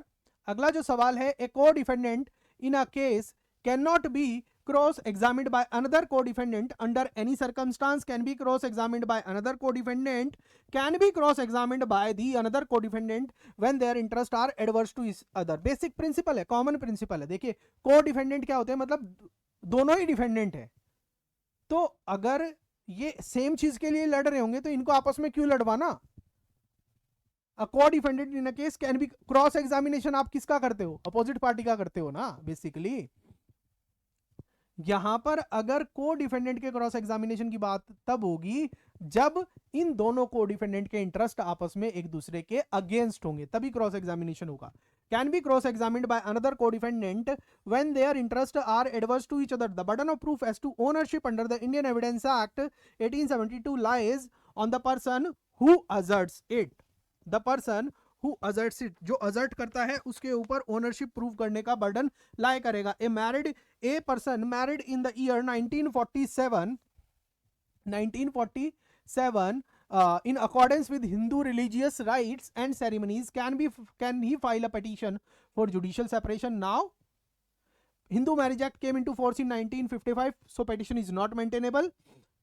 अगला जो सवाल है, a co-defendant in a case cannot be cross-examined by another co-defendant under any circumstance, can be cross-examined by another co-defendant, can be cross-examined by the another co-defendant when their interests are adverse to each other. Basic principle है, common principle है। देखिए co-defendant क्या होते हैं? मतलब दोनों ही defendant है, तो अगर ये सेम चीज के लिए लड़ रहे होंगे तो इनको आपस में क्यों लड़वाना? A co-defendant in a case can be cross examination आप किसका करते हो? अपोजिट पार्टी का करते हो ना बेसिकली। यहां पर अगर को डिफेंडेंट के क्रॉस एग्जामिनेशन की बात तब होगी जब इन दोनों को डिफेंडेंट के इंटरेस्ट आपस में एक दूसरे के अगेंस्ट होंगे, तभी क्रॉस एग्जामिनेशन होगा। Can be cross examined by another co defendant when their interest are adverse to each other. The burden of proof as to ownership under the Indian evidence act 1872 lies on the person who asserts it. The person who asserts it, जो assert करता है उसके ऊपर ownership prove करने का burden लाए करेगा। A person married in the year 1947 in accordance with Hindu religious rites and ceremonies, can he file a petition for judicial separation now? Hindu Marriage Act came into force in 1955, so petition is not maintainable.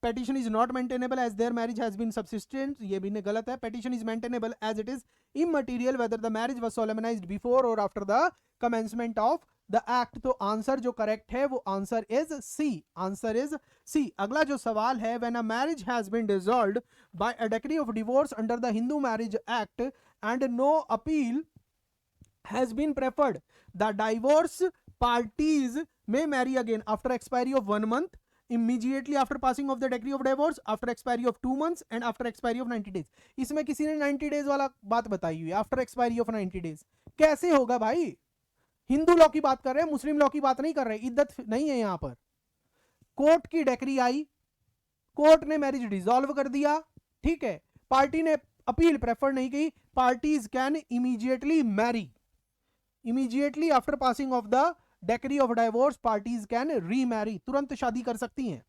Petition is not maintainable as their marriage has been subsistent. ये भी गलत है। Petition is maintainable as it is immaterial whether the marriage was solemnized before or after the commencement of the act. तो answer जो correct है वो answer is C, answer is C. अगला जो सवाल है, when a marriage has been dissolved by a decree of divorce under the Hindu Marriage Act and no appeal has been preferred, the divorce parties may marry again after expiry of 1 month, immediately after passing of the decree of divorce, after expiry of 2 months and after expiry of 90 days. इसमें किसी ने 90 days वाला बात बताई हुई है, after expiry of 90 days। कैसे होगा भाई? हिंदू लॉ की बात कर रहे हैं, मुस्लिम लॉ की बात नहीं कर रहे, इद्दत नहीं है यहां पर। कोर्ट की डेक्री आई, कोर्ट ने मैरिज डिसॉल्व कर दिया, ठीक है, पार्टी ने अपील प्रेफर नहीं की, parties can immediately marry, immediately after passing of the decree of divorce parties can remarry, तुरंत शादी कर सकती हैं।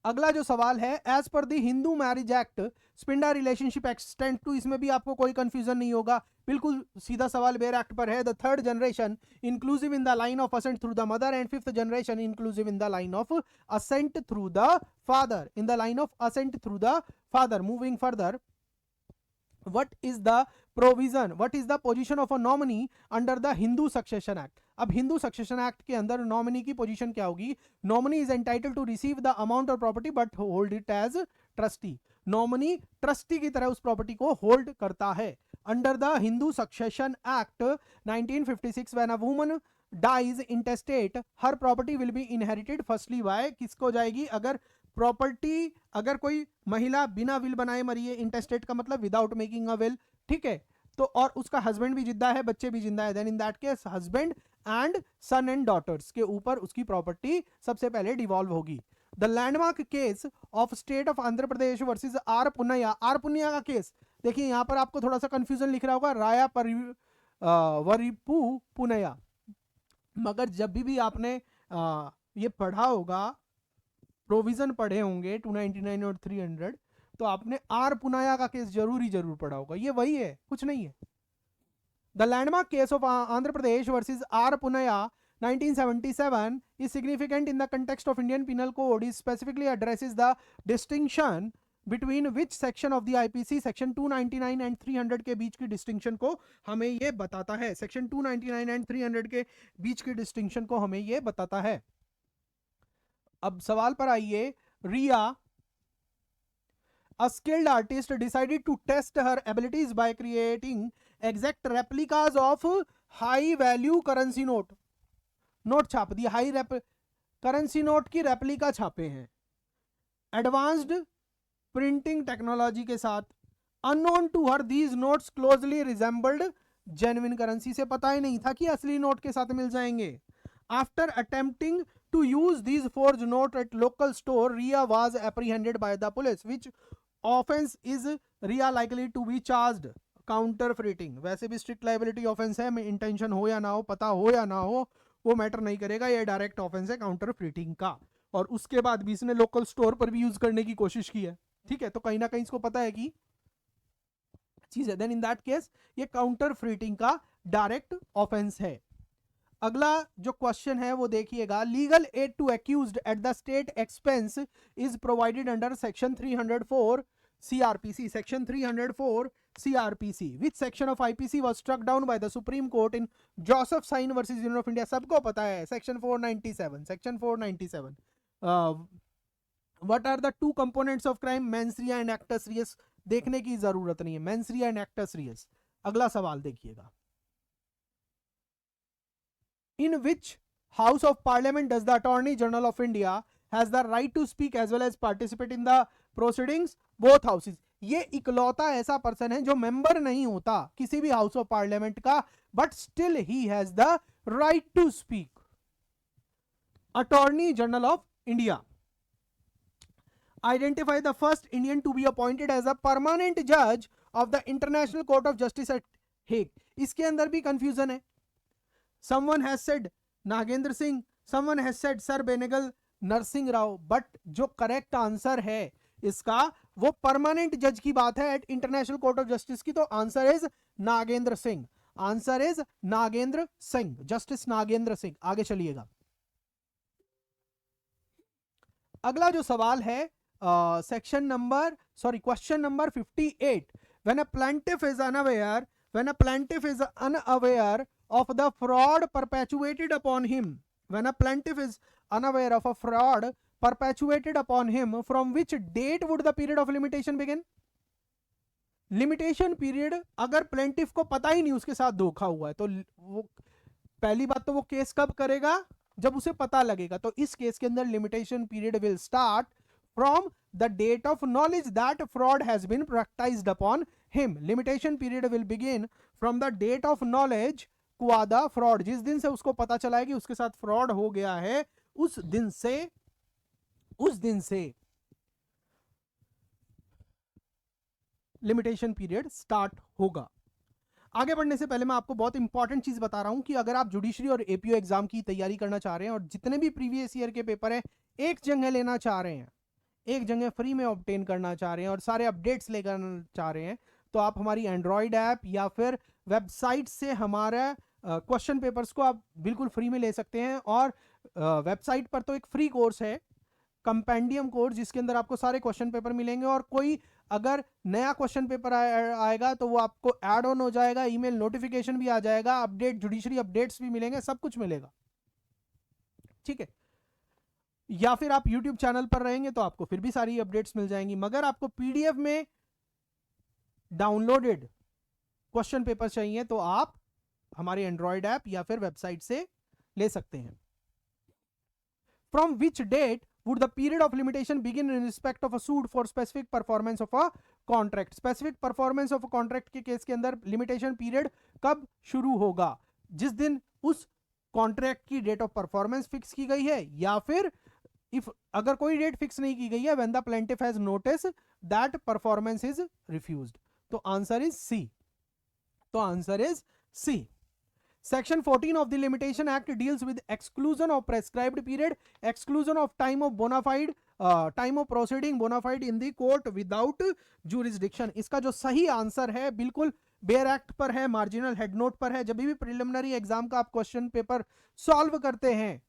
अगला जो सवाल है, as per the Hindu marriage act sapinda relationship extend to, इसमें भी आपको कोई कंफ्यूजन नहीं होगा, बिल्कुल सीधा सवाल बेयर एक्ट पर है। The third generation inclusive in the line of ascent through the mother and fifth generation inclusive in the line of ascent through the father, in the line of ascent through the father. Moving further, what is the provision, what is the position of a nominee under the Hindu Succession Act? अब Hindu succession act के अंदर nominee की position क्या होगी? Nominee is entitled to receive the amount of property but hold it as trustee. Nominee trustee की तरह उस property को होल्ड करता है। Under the Hindu succession act 1956 when a woman dies intestate her property will be inherited firstly by, किसको जाएगी? अगर property, अगर कोई महिला बिना विल बनाए मरी है, इंटेस्टेट का मतलब विदाउट मेकिंग अ विल, ठीक है, तो और उसका हस्बैंड भी जिंदा है, बच्चे भी जिंदा है, then in that case husband and son and daughters के ऊपर उसकी प्रॉपर्टी सबसे पहले डिवॉल्व होगी। The landmark case of state of Andhra Pradesh versus R Punnaiah, R Punnaiah का केस देखिए, यहां पर आपको थोड़ा सा कंफ्यूजन लिख रहा होगा, राया वरिपू पुन्नया, मगर जब भी आपने ये पढ़ा होगा, प्रोविजन पढ़े होंगे 299 और 300, तो आपने आर पुनाया का केस जरूर पढ़ा होगा, ये वही है, कुछ नहीं है। The landmark case of Andhra Pradesh versus R Punnaiah 1977 is significant in the context of Indian Penal Code. It specifically addresses the distinction between which section of the IPC section 299 and 300 के बीच की डिस्टिंक्शन को हमें ये बताता है। सेक्शन 299 एंड 300 के बीच की distinction को हमें ये बताता है। अब सवाल पर आइए। रिया, a skilled artist, decided to test her abilities by creating exact replicas of high value currency note. Note छाप दिया, हाई करेंसी नोट की रेप्लिका छापे हैं एडवांस्ड प्रिंटिंग टेक्नोलॉजी के साथ। Unknown to her these notes closely resembled genuine currency, से पता ही नहीं था कि असली नोट के साथ मिल जाएंगे। After attempting to use these forged note at local store, Riya was apprehended by the police. Which offence is Riya likely to be charged? Counterfeiting. वैसे भी स्ट्रिक्ट लाइबिलिटी ऑफेंस है, इंटेंशन हो या ना हो, पता हो या ना हो, वो मैटर नहीं करेगा, ये डायरेक्ट ऑफेंस है काउंटर फ्रीटिंग का। और उसके बाद भी इसने लोकल स्टोर पर भी यूज करने की कोशिश की है, ठीक है, तो कहीं ना कहीं इसको पता है कि चीज है, देन इन दैट केस ये काउंटर फ्रीटिंग का डायरेक्ट ऑफेंस है। अगला जो क्वेश्चन है वो देखिएगा। Legal aid to accused at the state expense is provided under section 304 CRPC. Section 304 CRPC. Which section of IPC was struck down by the Supreme Court in Joseph Sain versus Union of India? सबको पता है, Section 497. Section 497. What are the two components of crime? Mens rea and actus reus. देखने की जरूरत नहीं है, mens rea and actus reus. अगला सवाल देखिएगा। In which House of Parliament does the Attorney General of India has the right to speak as well as participate in the proceedings? Both houses. ये इकलौता ऐसा पर्सन है जो member नहीं होता किसी भी हाउस ऑफ पार्लियामेंट का, but still he has the right to speak. Attorney general of India. Identify the first Indian to be appointed as a permanent जज of the international court of justice at Hague. इसके अंदर भी confusion है। Someone has said Nagendra Singh, someone has said sir Benegal Narsing Rau, but जो correct answer है इसका वो permanent जज की बात है at international court of justice की, तो answer is Nagendra Singh. Answer is Nagendra Singh, justice Nagendra Singh. आगे चलिएगा। अगला जो सवाल है question number 58। When a plaintiff is unaware of the fraud perpetuated upon him, when a plaintiff is unaware of a fraud perpetuated upon him, from which date would the period of limitation begin? Limitation period, अगर plaintiff को पता ही नहीं उसके साथ धोखा हुआ है, तो वो पहली बात तो वो केस कब करेगा? जब उसे पता लगेगा। तो इस केस के अंदर limitation period will start from the date of knowledge that fraud has been practised upon him. Limitation period will begin from the date of knowledge कुआदा फ्रॉड, जिस दिन से उसको पता चला है कि उसके साथ फ्रॉड हो गया है, उस दिन से लिमिटेशन पीरियड स्टार्ट होगा। आगे बढ़ने से पहले मैं आपको बहुत इंपॉर्टेंट चीज बता रहा हूं कि अगर आप जुडिशरी और एपीओ एग्जाम की तैयारी करना चाह रहे हैं और जितने भी प्रीवियस ईयर के पेपर हैं एक जगह लेना चाह रहे हैं, एक जगह फ्री में ऑब्टेन करना चाह रहे हैं और सारे अपडेट्स लेकर चाह रहे हैं, तो आप हमारी एंड्रॉइड ऐप या फिर वेबसाइट से हमारा क्वेश्चन पेपर्स को आप बिल्कुल फ्री में ले सकते हैं। और वेबसाइट पर तो एक फ्री कोर्स है, कंपेंडियम कोर्स, जिसके अंदर आपको सारे क्वेश्चन पेपर मिलेंगे और कोई अगर नया क्वेश्चन पेपर आएगा तो वो आपको ऐड ऑन हो जाएगा, ईमेल नोटिफिकेशन भी आ जाएगा, अपडेट जुडिशरी अपडेट्स भी मिलेंगे, सब कुछ मिलेगा, ठीक है। या फिर आप यूट्यूब चैनल पर रहेंगे तो आपको फिर भी सारी अपडेट्स मिल जाएंगी। मगर आपको पीडीएफ में डाउनलोडेड क्वेश्चन पेपर चाहिए तो आप हमारे एंड्रॉइड ऐप या फिर वेबसाइट से ले सकते हैं। From which date would the period of limitation begin in respect of a suit for specific performance of a contract? specific performance of a contract के केस के अंदर लिमिटेशन पीरियड कब शुरू होगा? जिस दिन उस कॉन्ट्रैक्ट की डेट ऑफ परफॉर्मेंस फिक्स की गई है, या फिर इफ अगर कोई डेट फिक्स नहीं की गई है, when the plaintiff has noticed that performance is refused। तो answer is C. Section 14 of the Limitation Act deals with exclusion of prescribed period, exclusion of time of bona fide time of proceeding bona fide in the court without jurisdiction. इसका जो सही answer है बिल्कुल bear act पर है, marginal head note पर है। जब भी प्रिलिमिनरी एग्जाम का आप क्वेश्चन पेपर सॉल्व करते हैं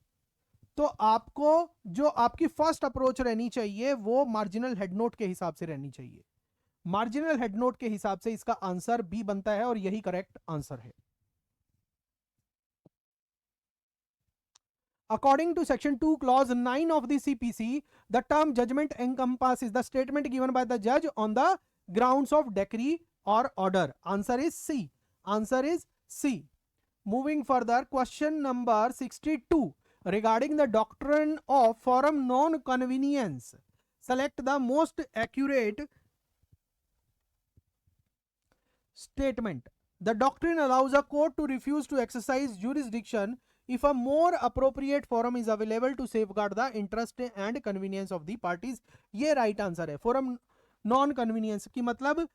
तो आपको जो आपकी फर्स्ट अप्रोच रहनी चाहिए वो मार्जिनल हेड नोट के हिसाब से रहनी चाहिए। मार्जिनल हेड नोट के हिसाब से इसका आंसर बी बनता है और यही करेक्ट आंसर है। According to section 2 clause 9 of the CPC, the term judgment encompasses the statement given by the judge on the grounds of decree or order. Answer is C. Answer is C. Moving further, question number 62 regarding the doctrine of forum non-convenience. Select the most accurate statement. The doctrine allows a court to refuse to exercise jurisdiction if a more appropriate forum is available to safeguard the interest and convenience of the parties. ये right answer है। forum non convenience की मतलब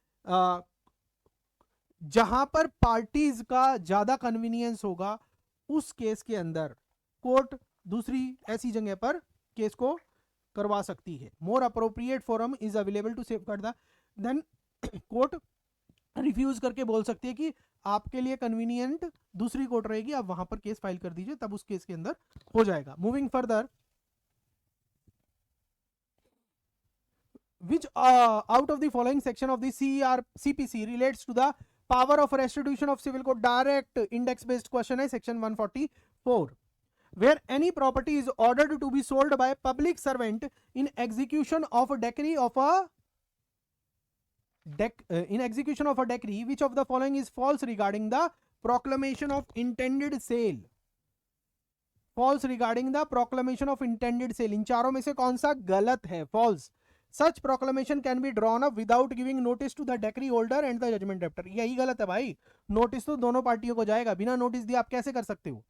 जहां पर parties का ज्यादा convenience होगा उस केस के अंदर कोर्ट दूसरी ऐसी जगह पर केस को करवा सकती है। More appropriate forum is available to safeguard the, then court refuse करके बोल सकती है कि आपके लिए कन्वीनियंट दूसरी कोर्ट रहेगी, आप वहां पर केस फाइल कर दीजिए, तब उस केस के अंदर हो जाएगा। Moving further, which out of the following section of the CPC relates to the power of restitution of civil court? Direct index based question है, section 144, where any property is ordered to be sold by a public servant in execution of a decree of a decree, which of the following is false regarding the proclamation of intended sale? False regarding the proclamation of intended sale. इन चारों में से कौन सा गलत है? False. Such proclamation can be drawn up without giving notice to the decree holder and the judgment debtor. यही गलत है भाई। नोटिस तो दोनों पार्टियों को जाएगा, बिना नोटिस दिए आप कैसे कर सकते हो?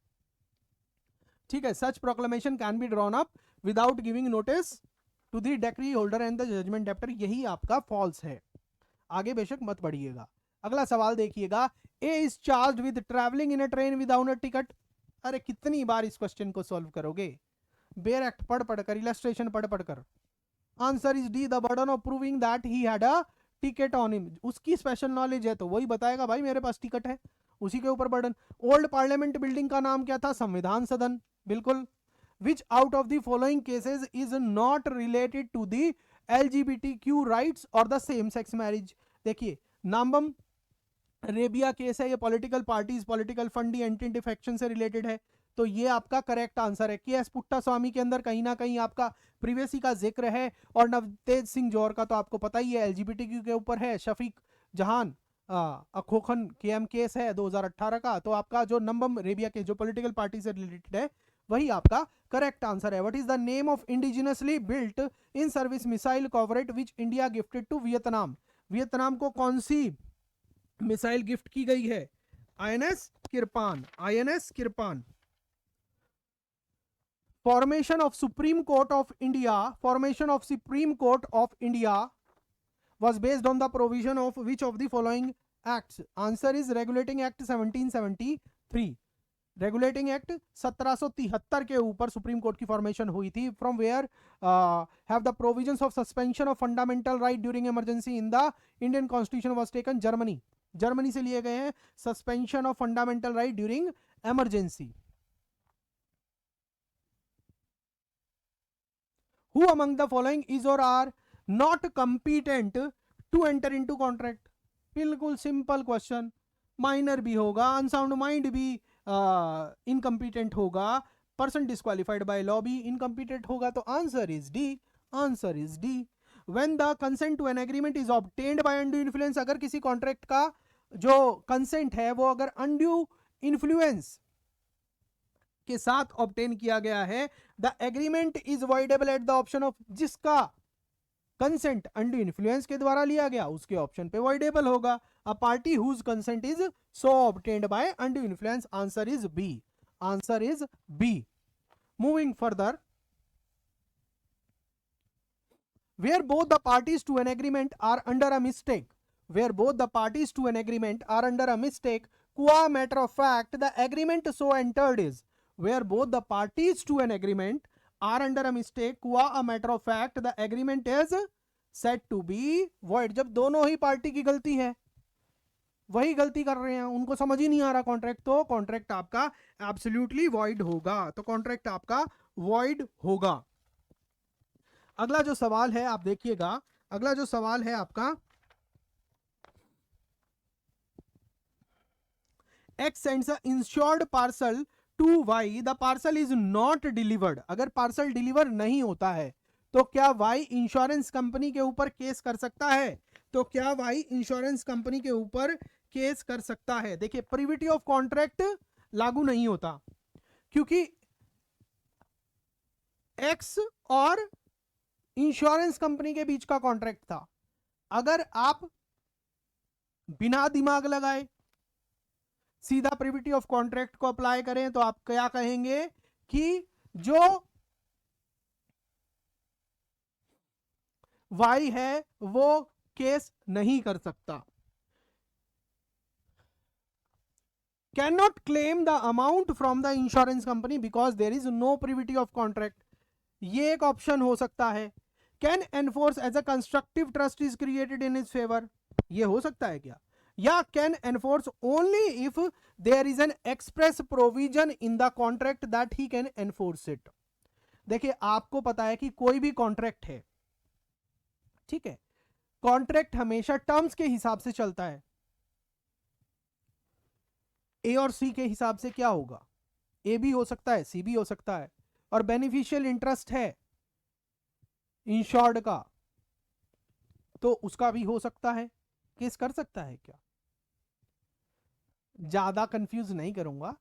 ठीक है, such proclamation can be drawn up without giving notice to the decree holder and the judgment debtor. यही आपका false है। आगे बेशक मत बढ़िएगा। अगला सवाल देखिएगा, A is charged with traveling in a train without a ticket. अरे कितनी बार इस क्वेश्चन को सॉल्व करोगे? बेयर एक्ट पढ़ पढ़कर, इलस्ट्रेशन पढ़ पढ़कर। Answer is D, the burden of proving that he had a ticket on him. उसकी स्पेशल नॉलेज है तो वही बताएगा भाई मेरे पास टिकट है, उसी के ऊपर बर्डन। ओल्ड पार्लियामेंट बिल्डिंग का नाम क्या था? संविधान सदन, बिल्कुल। Which out of the following cases is not related to the LGBTQ rights और द सेम सेक्स मैरिज? देखिए, नाम्बम रेबिया केस है, ये political parties, political funding, anti defection से रिलेटेड है, तो ये आपका करेक्ट आंसर है। केएस पुट्टास्वामी के अंदर कहीं ना कहीं आपका प्रिवेसी का जिक्र है, और नवतेज सिंह जौहर का तो आपको पता ही है LGBTQ के ऊपर है। शफीक जहान अखोखन KM केस है 2018 का, तो आपका जो नंबम रेबिया के जो पॉलिटिकल पार्टी से रिलेटेड है वही आपका करेक्ट आंसर है। What is the name of indigenously built in service missile corvette which India gifted to Vietnam? Vietnam को कौन सी मिसाइल गिफ्ट की गई है? INS kirpan, INS kirpan. Formation of Supreme Court of India, formation of Supreme Court of India was based on the provision of which of the following acts? Answer is Regulating Act 1773. Regulating Act 1773 के ऊपर supreme court की formation हुई थी। From where have the provisions of suspension of fundamental right during emergency in the Indian constitution was taken? Germany, Germany से लिए गए हैं suspension of fundamental right during emergency. Who among the following is or are not competent to enter into contract? बिल्कुल simple question. Minor भी होगा, unsound mind भी incompetent होगा, person disqualified by law भी इनकम्पिटेंट होगा, तो answer is D, answer is D. When the consent to an agreement is obtained by undue influence, अगर किसी कॉन्ट्रैक्ट का जो कंसेंट है वो अगर अनड्यू इन्फ्लुएंस के साथ ऑब्टेन किया गया है, the agreement is voidable at the option of, जिसका कंसेंट अनड्यू इन्फ्लुएंस के द्वारा लिया गया उसके ऑप्शन पे वॉइडेबल होगा। A party whose consent is so obtained by undue influence, answer is B, answer is B. Moving further, where both the parties to an agreement are under a mistake, where both the parties to an agreement are under a mistake, qua matter of fact the agreement so entered is, where both the parties to an agreement are under a mistake, हुआ a matter of fact, the agreement is said to be void. जब दोनों ही party की गलती है, वही गलती कर रहे हैं, उनको समझ ही नहीं आ रहा कॉन्ट्रैक्ट, तो कॉन्ट्रैक्ट आपका एब्सोल्युटली वॉइड होगा, तो कॉन्ट्रैक्ट आपका वॉइड होगा। अगला जो सवाल है आप देखिएगा, अगला जो सवाल है आपका, X sends a insured parcel to Y, the parcel is not delivered। अगर पार्सल डिलीवर नहीं होता है तो क्या Y इंश्योरेंस कंपनी के ऊपर केस कर सकता है? तो क्या Y इंश्योरेंस कंपनी के ऊपर केस कर सकता है? देखिए, प्रिविटी ऑफ कॉन्ट्रैक्ट लागू नहीं होता, क्योंकि X और इंश्योरेंस कंपनी के बीच का कॉन्ट्रैक्ट था। अगर आप बिना दिमाग लगाए सीधा प्रिविटी ऑफ कॉन्ट्रैक्ट को अप्लाई करें तो आप क्या कहेंगे कि जो वाई है वो केस नहीं कर सकता। Can not claim the amount from the insurance company because there is no privity of contract, ये एक ऑप्शन हो सकता है। Can enforce as a constructive trust is created in his favour, ये हो सकता है क्या? या can enforce only if there is an express provision in the contract that he can enforce it. देखिए, आपको पता है कि कोई भी कॉन्ट्रैक्ट है, ठीक है, कॉन्ट्रैक्ट हमेशा टर्म्स के हिसाब से चलता है। ए और सी के हिसाब से क्या होगा? ए भी हो सकता है, सी भी हो सकता है, और बेनिफिशियल इंटरेस्ट है इंश्योर्ड का, तो उसका भी हो सकता है, केस कर सकता है क्या? ज्यादा कंफ्यूज नहीं करूंगा।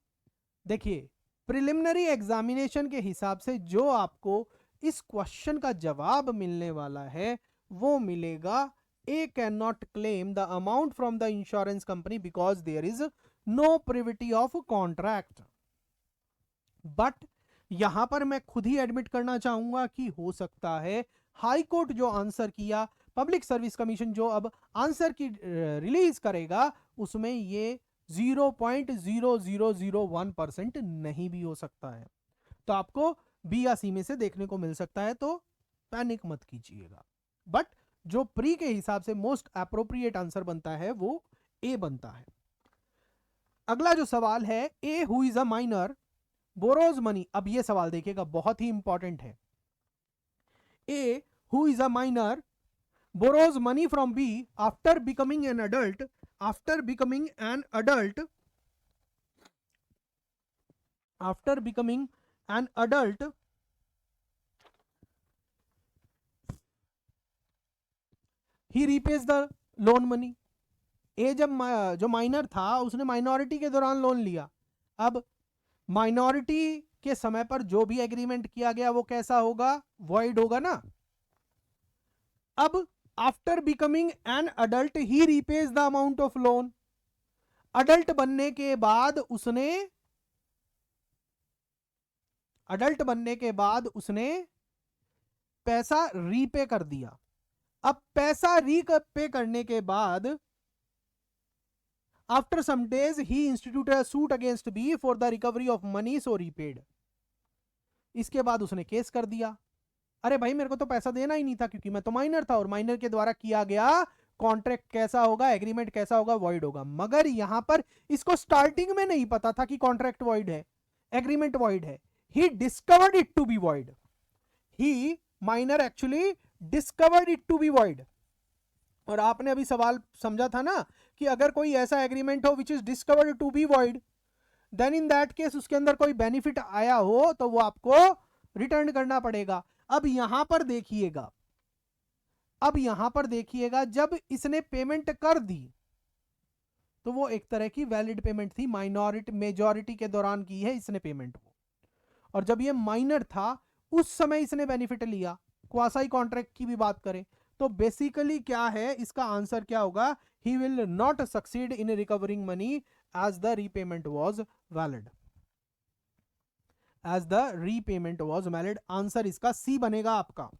देखिए, प्रिलिमिनरी एग्जामिनेशन के हिसाब से जो आपको इस क्वेश्चन का जवाब मिलने वाला है वो मिलेगा, A can not claim the amount from the insurance company because there is no privity of contract. But यहां पर मैं खुद ही एडमिट करना चाहूंगा कि हो सकता है हाई कोर्ट जो आंसर किया, पब्लिक सर्विस कमीशन जो अब आंसर की रिलीज करेगा, उसमें ये 0.0001% नहीं भी हो सकता है। तो आपको बी या सी में से देखने को मिल सकता है, तो पैनिक मत कीजिएगा। बट जो प्री के हिसाब से मोस्ट एप्रोप्रिएट आंसर बनता है वो ए बनता है। अगला जो सवाल है, A who is a minor borrows money. अब ये सवाल देखिएगा, बहुत ही इंपॉर्टेंट है। A who is a minor borrows money from B after becoming an adult, after becoming an adult, after becoming an adult, he repays the loan money. A जब जो minor था उसने माइनॉरिटी के दौरान लोन लिया। अब minority के समय पर जो भी एग्रीमेंट किया गया वो कैसा होगा? वॉइड होगा ना। अब after becoming an adult he repays the amount of loan. Adult बनने के बाद उसने पैसा रीपे कर दिया। अब पैसा रीपे करने के बाद after some days he instituted a suit against B for the recovery of money so repaid. इसके बाद उसने केस कर दिया, अरे भाई मेरे को तो पैसा देना ही नहीं था क्योंकि मैं तो माइनर था, और माइनर के द्वारा किया गया कॉन्ट्रैक्ट कैसा होगा, एग्रीमेंट कैसा होगा? वॉइड होगा। मगर यहां पर इसको स्टार्टिंग में नहीं पता था कि कॉन्ट्रैक्ट वॉइड है, एग्रीमेंट वॉइड है। He discovered it to be void, he minor actually discovered it to be void. और आपने अभी सवाल समझा था ना कि अगर कोई ऐसा एग्रीमेंट हो which is discovered to be void, then in that case उसके अंदर कोई बेनिफिट आया हो तो वो आपको रिटर्न करना पड़ेगा। अब यहां पर देखिएगा, जब इसने पेमेंट कर दी तो वो एक तरह की वैलिड पेमेंट थी, माइनॉरिटी मेजॉरिटी के दौरान की है इसने पेमेंट वो, और जब ये माइनर था उस समय इसने बेनिफिट लिया। क्वासाई कॉन्ट्रैक्ट की भी बात करें तो बेसिकली क्या है, इसका आंसर क्या होगा? He will not succeed in recovering money as the repayment was valid, as the repayment was valid. Answer इसका सी बनेगा आपका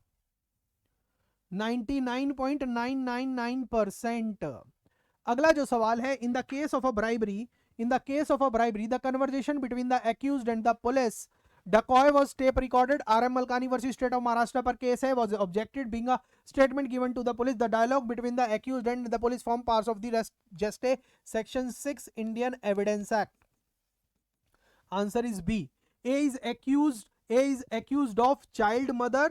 99.999%। अगला जो सवाल है, in the case of a bribery, the conversation between the accused and the police Dacoy was tape recorded. RM Malkani versus State of Maharashtra पर case है, was objected being a statement given to the police. The dialogue between the accused and the police form parts of the geste section 6 Indian Evidence Act. Answer is B. A is accused of child murder.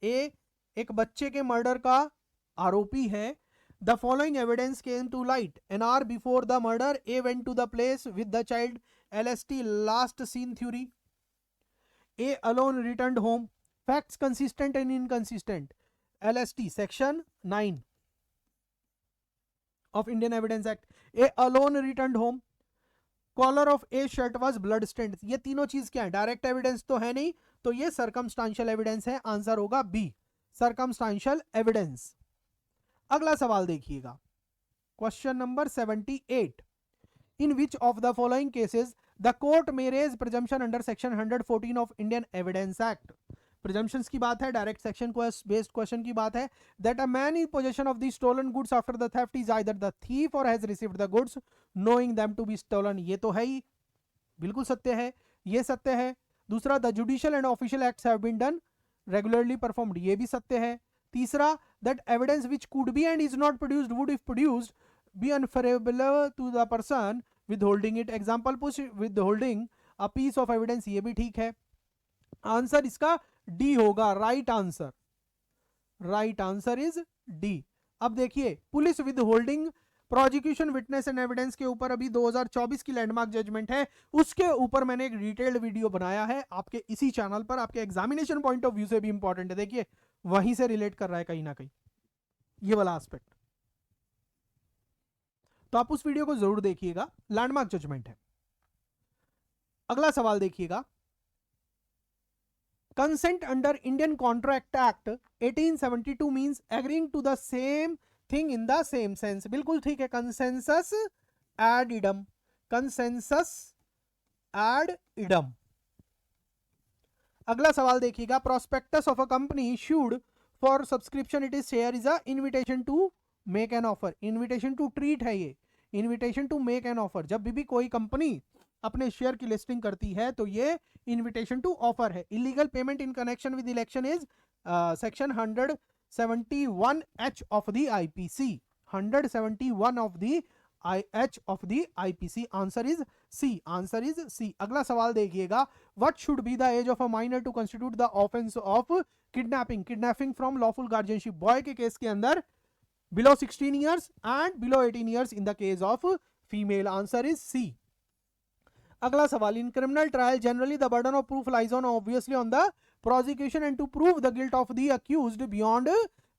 A एक बच्चे के murder का आरोपी है. The following evidence came to light. An hour before the murder, A went to the place with the child. LST last seen theory. A alone returned home. Facts consistent and inconsistent. LST section 9 of Indian Evidence Act. A alone returned home. Collar of a shirt was blood stained. ये तीनों चीज क्या है? Direct evidence तो है नहीं, तो ये सर्कमस्टांशियल एविडेंस है. आंसर होगा बी, सर्कमस्टांशियल एविडेंस. अगला सवाल देखिएगा, question number 78. In which of the following cases the court may raise presumption under section 114 of Indian evidence act. Presumptions की बात है, डायरेक्ट सेक्शन बेस्ड क्वेश्चन की बात है. That a man in possession of the stolen goods after the theft is either the thief or has received the goods knowing them to be stolen. ये तो है ही, बिल्कुल सत्य है, ये सत्य है. दूसरा, the judicial and official acts have been done regularly performed, ये भी सत्य है. तीसरा, that evidence which could be and is not produced would if produced be unfavourable to the person withholding it. Example push withholding a piece of evidence, ये भी ठीक है. Answer इसका डी होगा, right answer. Right answer is D. अब देखिए, police withholding prosecution witness and evidence के ऊपर अभी 2024 की लैंडमार्क जजमेंट है, उसके ऊपर मैंने एक डिटेल्ड वीडियो बनाया है आपके इसी चैनल पर. आपके एग्जामिनेशन पॉइंट ऑफ व्यू से भी इंपॉर्टेंट है. देखिए, वहीं से रिलेट कर रहा है कहीं ना कहीं ये वाला एस्पेक्ट, तो आप उस वीडियो को जरूर देखिएगा. लैंडमार्क जजमेंट है. अगला सवाल देखिएगा, consent under Indian Contract Act 1872 means agreeing to the same thing in the same sense. बिल्कुल ठीक है, consensus ad idem. consensus ad idem. अगला सवाल देखिएगा, prospectus of a company issued for subscription it is share is a invitation to make an offer. invitation to treat है ये, invitation to make an offer. जब भी कोई company अपने share की लिस्टिंग करती है तो ये इनविटेशन टू ऑफर है. Illegal payment in connection with election is section 171H of the IPC. 171 of the H of the IPC. Answer is C. Answer is C. अगला सवाल देखिएगा, what should be the age of a minor to constitute the offence of kidnapping. Kidnapping from lawful guardianship. Boy के case के अंदर below 16 years and below 18 years in the case of female. Answer is C. अगला सवाल, in criminal trial generally the burden of proof lies on obviously on the prosecution and to prove the guilt of the accused beyond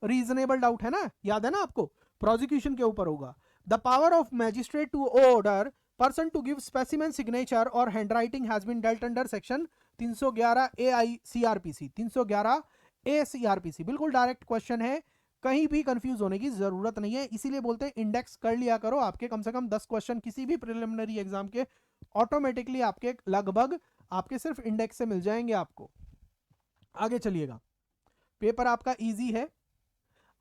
reasonable doubt. है ना, याद है ना आपको, prosecution के ऊपर होगा. The power of magistrate to order person to give specimen signature or handwriting has been dealt under section 311 AICRPC. 311 ACRPC. बिल्कुल डायरेक्ट क्वेश्चन है, कहीं भी कंफ्यूज होने की जरूरत नहीं है. इसीलिए बोलते हैं इंडेक्स कर लिया करो. आपके कम से कम 10 क्वेश्चन किसी भी प्रिलिमिनरी एग्जाम के ऑटोमेटिकली आपके लगभग आपके सिर्फ इंडेक्स से मिल जाएंगे आपको. आगे चलिएगा, पेपर आपका इजी है.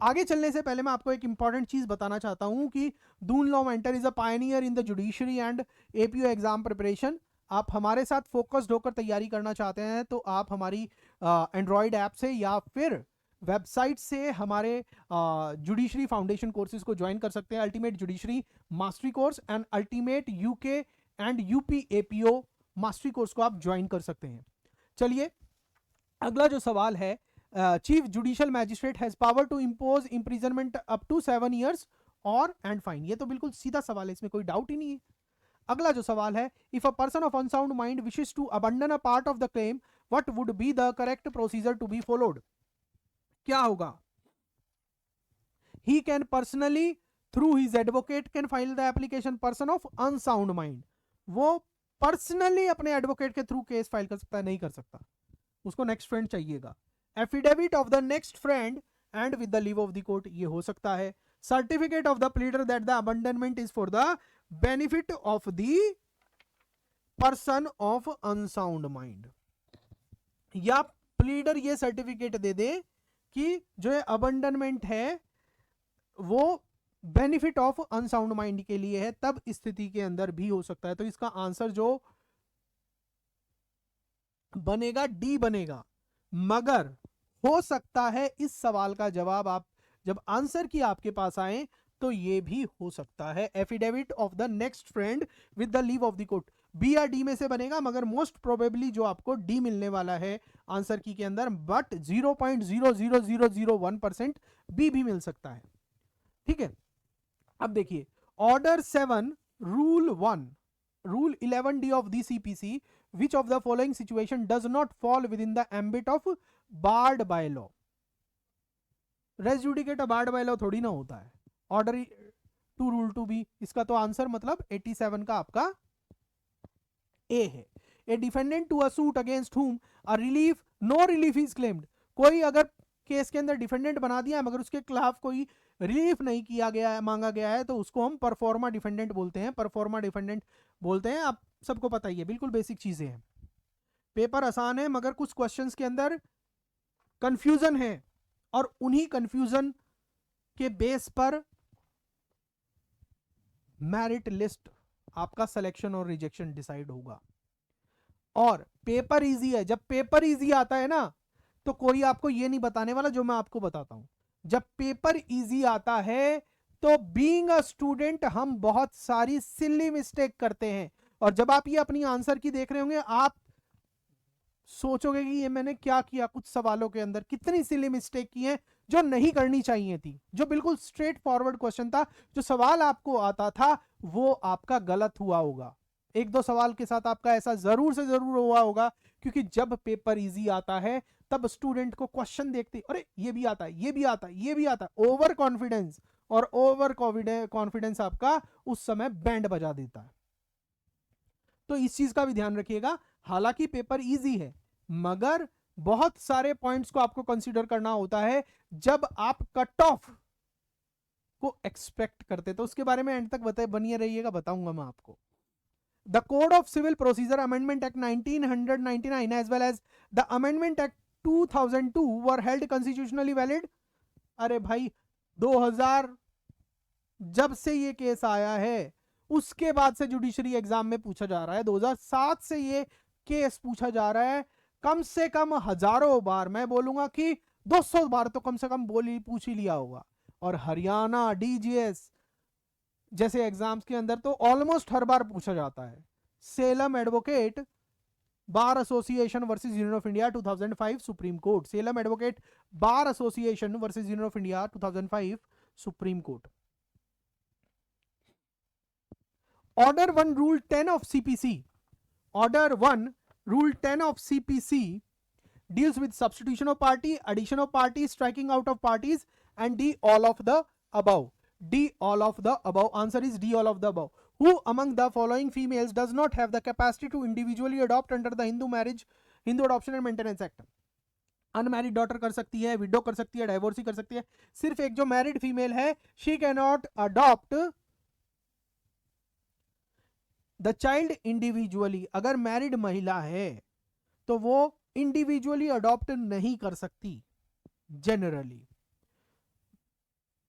आगे चलने से पहले मैं आपको एक इंपॉर्टेंट चीज बताना चाहता हूं कि Doon law mentor is a Pioneer in the judiciary and APO exam preparation. आप हमारे साथ फोकस्ड होकर तैयारी करना चाहते हैं तो आप हमारी एंड्रॉयड ऐप से या फिर वेबसाइट से हमारे जुडिशरी फाउंडेशन कोर्सेज को ज्वाइन कर सकते हैं. Ultimate judiciary mastery course and ultimate UK and UP APO mastery course को आप ज्वाइन कर सकते हैं. चलिए, अगला जो सवाल है, chief judicial magistrate has power to impose imprisonment up to 7 years और एंड फाइन. ये तो बिल्कुल सीधा सवाल है, इसमें कोई डाउट ही नहीं है. अगला जो सवाल है, if a person of unsound mind wishes to abandon a part of the claim what would be the correct procedure to be followed. क्या होगा? He can personally through his advocate can file the application. Person of unsound mind वो personally अपने advocate के through case file कर सकता है, नहीं कर सकता, उसको नेक्स्ट फ्रेंड चाहिएगा. Affidavit of the next friend and with the leave of the court, ये हो सकता है. Certificate of the pleader that the abandonment is for the benefit of the person of unsound mind, या pleader ये certificate दे दे कि जो ये अबंडनमेंट है वो बेनिफिट ऑफ अनसाउंड माइंड के लिए है, तब स्थिति के अंदर भी हो सकता है. तो इसका आंसर जो बनेगा डी बनेगा। मगर हो सकता है इस सवाल का जवाब आप जब आंसर की आपके पास आए तो ये भी हो सकता है, affidavit of the next friend with the leave of the court. B या डी में से बनेगा, मगर मोस्ट प्रोबेबली जो आपको डी मिलने वाला है आंसर की के अंदर, बट 0.00001% बी भी मिल सकता है। ठीक है, अब देखिए order 7 rule 1 rule 11D of the CPC, which of the following situation does not fall within the ambit of barred by law? Res judicata barred by law थोड़ी ना होता है। ऑर्डर 2 रूल 2B, इसका तो आंसर मतलब 87 का आपका A है। A defendant to a suit against whom a relief no relief is claimed, कोई अगर केस के अंदर डिफेंडेंट बना दिया मगर उसके खिलाफ कोई रिलीफ नहीं किया गया है, मांगा गया है, तो उसको हम परफॉर्मा डिफेंडेंट बोलते हैं। परफॉर्मा डिफेंडेंट बोलते हैं, आप सबको पता ही है, बिल्कुल बेसिक चीजें हैं। पेपर आसान है मगर कुछ क्वेश्चंस के अंदर कंफ्यूजन है, और उन्हीं कंफ्यूजन के बेस पर मेरिट लिस्ट आपका सिलेक्शन और रिजेक्शन डिसाइड होगा। और पेपर इजी है, जब पेपर इजी आता है ना तो कोई आपको ये नहीं बताने वाला जो मैं आपको बताता हूं। जब पेपर इजी आता है तो बीइंग अ स्टूडेंट हम बहुत सारी सिली मिस्टेक करते हैं, और जब आप ये अपनी आंसर की देख रहे होंगे आप सोचोगे कि ये मैंने क्या किया, कुछ सवालों के अंदर कितनी सिली मिस्टेक की है जो नहीं करनी चाहिए थी, जो बिल्कुल स्ट्रेट फॉरवर्ड क्वेश्चन था, जो सवाल आपको आता था वो आपका गलत हुआ होगा। एक दो सवाल के साथ आपका ऐसा जरूर से जरूर हुआ होगा, क्योंकि जब पेपर इजी आता है तब स्टूडेंट को क्वेश्चन देखते अरे ये भी आता है, ये भी आता है, ये भी आता है, ओवर कॉन्फिडेंस, और ओवर कॉन्फिडेंस आपका उस समय बैंड बजा देता है। तो इस चीज का भी ध्यान रखिएगा। हालांकि पेपर इजी है मगर बहुत सारे पॉइंट्स को आपको कंसीडर करना होता है जब आप कट ऑफ को एक्सपेक्ट करते, तो उसके बारे में एंड तक बनिए रहिएगा, बताऊंगा मैं आपको। The code of civil procedure amendment act 1999 as well as the amendment act 2002 were held constitutionally valid. अरे भाई 2000 जब से ये केस आया है उसके बाद से जुडिशरी एग्जाम में पूछा जा रहा है, 2007 से ये केस पूछा जा रहा है, कम से कम हजारों बार, मैं बोलूंगा कि 200 बार तो कम से कम पूछ ही लिया होगा। और हरियाणा डीजीएस जैसे एग्जाम्स के अंदर तो ऑलमोस्ट हर बार पूछा जाता है। Salem advocate bar association versus union of India 2005 supreme court, Salem advocate bar association versus union of India 2005 supreme court. Order 1 Rule 10 of CPC. Order 1 Rule 10 of CPC deals with substitution of party, addition of parties, striking out of parties, and D all of the above. D all of the above. Answer is D all of the above. Who among the following females does not have the capacity to individually adopt under the Hindu Adoption and Maintenance Act? Unmarried daughter कर सकती है, window कर सकती है, divorcee कर सकती है, सिर्फ एक जो मैरिड फीमेल है she can not adopt the child individually. अगर मैरिड महिला है तो वो इंडिविजुअली अडॉप्ट नहीं कर सकती, जनरली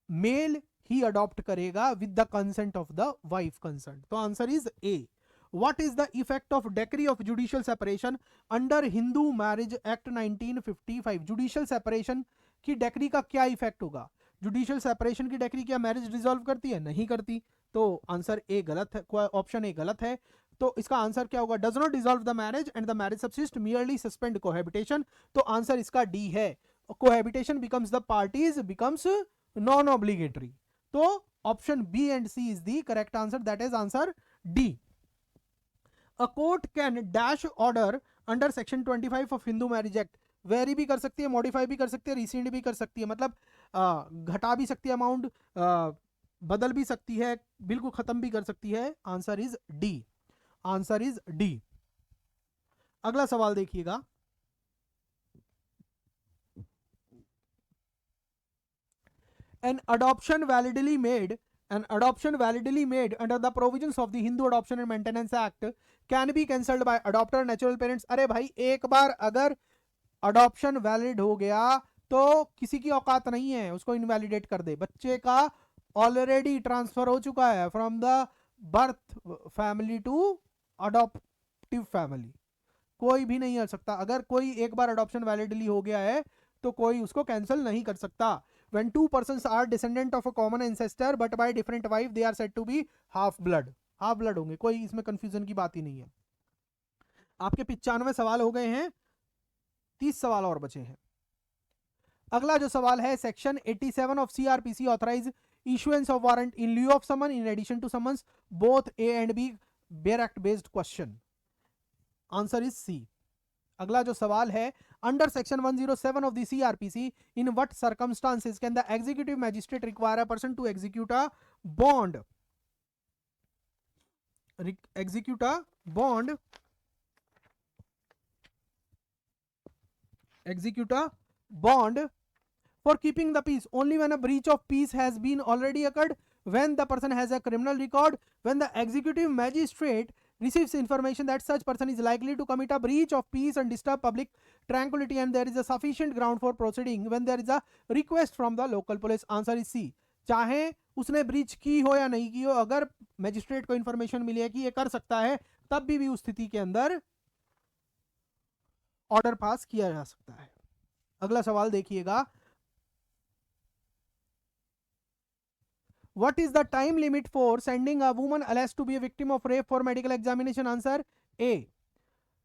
मेल ही अडॉप्ट करेगा with the consent of the wife consent. तो answer is A. What is the effect of decree of judicial separation under Hindu Marriage Act 1955? Judicial separation की डेक्री का क्या effect होगा? जुडिशियल सेपरेशन की decree क्या marriage dissolve करती है? नहीं करती। तो आंसर ए गलत है, ऑप्शन ए गलत है। तो इसका आंसर क्या होगा? Does not dissolve the marriage and the marriage subsist merely suspend cohabitation. तो आंसर इसका डी है। Cohabitation becomes the parties becomes non obligatory. तो option B and C is the correct answer, that is answer D. A court can dash order under section 25 of Hindu Marriage Act, very भी कर सकती है, modify भी कर सकती है, resend भी कर सकती है, मतलब घटा भी सकती है अमाउंट, बदल भी सकती है, बिल्कुल खत्म भी कर सकती है। Answer is D, answer is D. अगला सवाल देखिएगा, an adoption validly made under the provisions of the Hindu Adoption and Maintenance Act can be cancelled by adopter natural parents। अरे भाई एक बार अगर अडॉप्शन वैलिड हो गया तो किसी की औकात नहीं है उसको इनवैलिडेट कर दे। बच्चे का ऑलरेडी ट्रांसफर हो चुका है from the birth family to adoptive family, कोई भी नहीं कर सकता। अगर कोई एक बार अडॉप्शन वैलिडली हो गया है तो कोई उसको कैंसिल नहीं कर सकता। When two persons are descendant of a common ancestor but by different wife, they are said to be half blood. Half blood होंगे, कोई इसमें कंफ्यूजन की बात ही नहीं है। आपके 95 सवाल हो गए हैं, 30 सवाल और बचे हैं। अगला जो सवाल है, section 87 of CrPC authorise issuance of warrant in lieu of summon in addition to summons both A and B bare act based question. Answer is C. अगला जो सवाल है, under section 107 of the CrPC in what circumstances can the executive magistrate require a person to execute a bond for keeping the peace only when a breach of peace has been already occurred, when the person has a criminal record, when the executive magistrate receives information that such person is likely to commit a breach of peace and disturb public tranquility and there is a sufficient ground for proceeding, when there is a request from the local police. Answer is C. चाहे उसने breach की हो या नहीं की हो, अगर magistrate को इंफॉर्मेशन मिली है कि ये कर सकता है, तब भी उस स्थिति के अंदर ऑर्डर पास किया जा सकता है। अगला सवाल देखिएगा, What is the time limit for sending a woman alleged to be a victim of rape for medical examination? Answer A.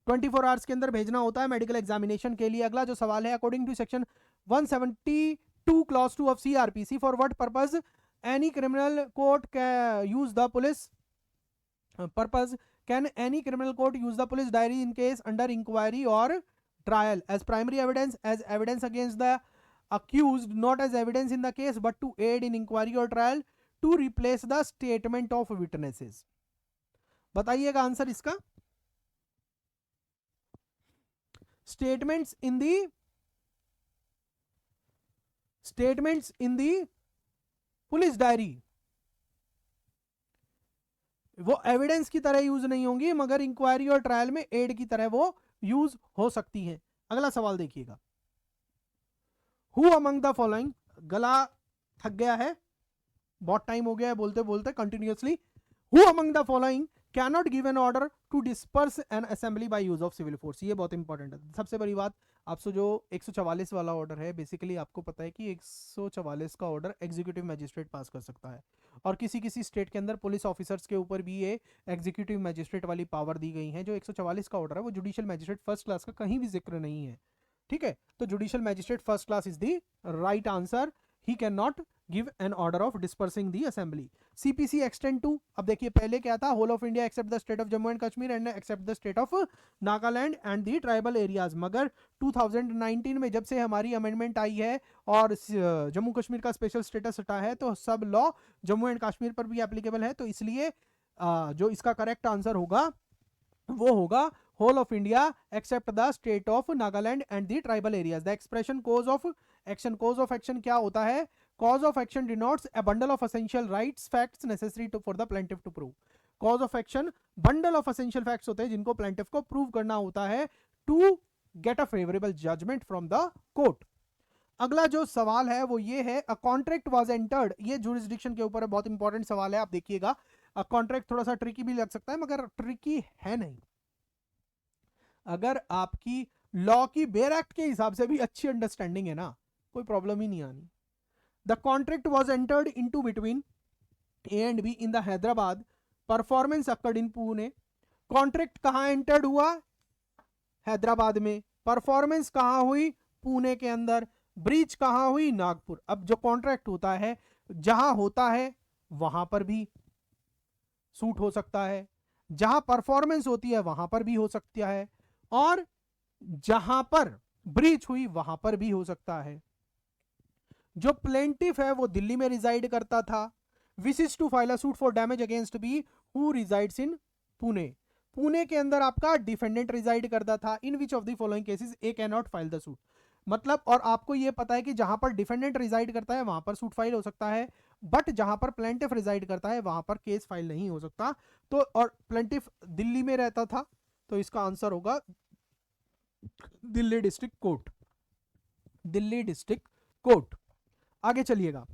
24 hours के अंदर भेजना होता है मेडिकल एग्जामिनेशन के लिए। अगला जो सवाल है, according to section 172 clause 2 of CrPC, for what purpose any criminal court use the police purpose can any criminal court use the police diary in case under inquiry or trial as primary evidence, as evidence against the accused, not as evidence in the case but to aid in inquiry or trial, to replace the statement of witnesses? बताइएगा answer इसका। Statements in the police diary वो evidence की तरह use नहीं होंगी, मगर inquiry or trial में add की तरह वो यूज हो सकती हैं। अगला सवाल देखिएगा, Who among the following, गला थक गया है, बहुत टाइम हो गया है बोलते बोलते continuously. Who among the following cannot give an order to disperse an assembly by use of civil force? ये बहुत इंपॉर्टेंट है। सबसे बड़ी बात, आपसे जो 144 वाला ऑर्डर है, बेसिकली आपको पता है कि 144 का ऑर्डर एग्जीक्यूटिव मैजिस्ट्रेट पास कर सकता है, और किसी किसी स्टेट के अंदर पुलिस ऑफिसर्स के ऊपर भी ये एग्जीक्यूटिव मैजिस्ट्रेट वाली पावर दी गई है। जो 144 का ऑर्डर है वो जुडिशियल मैजिस्ट्रेट फर्स्ट क्लास का कहीं भी जिक्र नहीं है, ठीक है। तो judicial magistrate first class is the right answer. He cannot give an order of dispersing the assembly. CPC extend to, अब देखिए पहले क्या था, whole of India except the state of Jammu and Kashmir and except the state of Nagaland and the tribal areas. मगर 2019 में जब से हमारी अमेंडमेंट आई है और जम्मू कश्मीर का स्पेशल स्टेटस हटा है, तो सब लॉ जम्मू एंड कश्मीर पर भी एप्लीकेबल है। तो इसलिए जो इसका करेक्ट आंसर होगा वो होगा whole of India except the state of Nagaland and the tribal areas. The expression cause of action क्या होता है? Cause of action denotes a bundle of essential rights facts necessary for the plaintiff to prove. Cause of action bundle of essential facts होते हैं जिनको plaintiff को prove करना होता है to get a favorable judgment from the court. अगला जो सवाल है वो ये है, a contract was entered, ये jurisdiction के ऊपर है, बहुत इंपॉर्टेंट सवाल है, आप देखिएगा। कॉन्ट्रैक्ट थोड़ा सा ट्रिकी भी लग सकता है मगर ट्रिकी है नहीं। अगर आपकी लॉ की बेयर एक्ट के हिसाब से भी अच्छी अंडरस्टैंडिंग है ना, कोई प्रॉब्लम ही नहीं आनी। The contract was entered into between A and be in the Hyderabad, performance occurred in Pune. Contract कहां एंटर्ड हुआ? हैदराबाद में। परफॉर्मेंस कहां हुई? पुणे के अंदर। ब्रीच कहां हुई? नागपुर। अब जो कॉन्ट्रैक्ट होता है जहां होता है वहां पर भी सूट हो सकता है, जहां परफॉर्मेंस होती है वहां पर भी हो सकता है, और जहां पर ब्रीच हुई वहां पर भी हो सकता है। जो प्लेंटिफ है वो दिल्ली में रिजाइड करता था, wishes to file a suit for damage against B who resides in Pune. Pune के अंदर आपका डिफेंडेंट रिजाइड करता था। In which of the following cases A can not file the suit. मतलब, और आपको ये पता है कि जहां पर डिफेंडेंट रिजाइड करता है वहां पर सूट फाइल हो सकता है, बट जहां पर प्लेंटिफ रिजाइड करता है वहां पर केस फाइल नहीं हो सकता। तो और प्लेंटिफ दिल्ली में रहता था, तो इसका आंसर होगा Delhi district court. Delhi district court. आगे चलिएगा,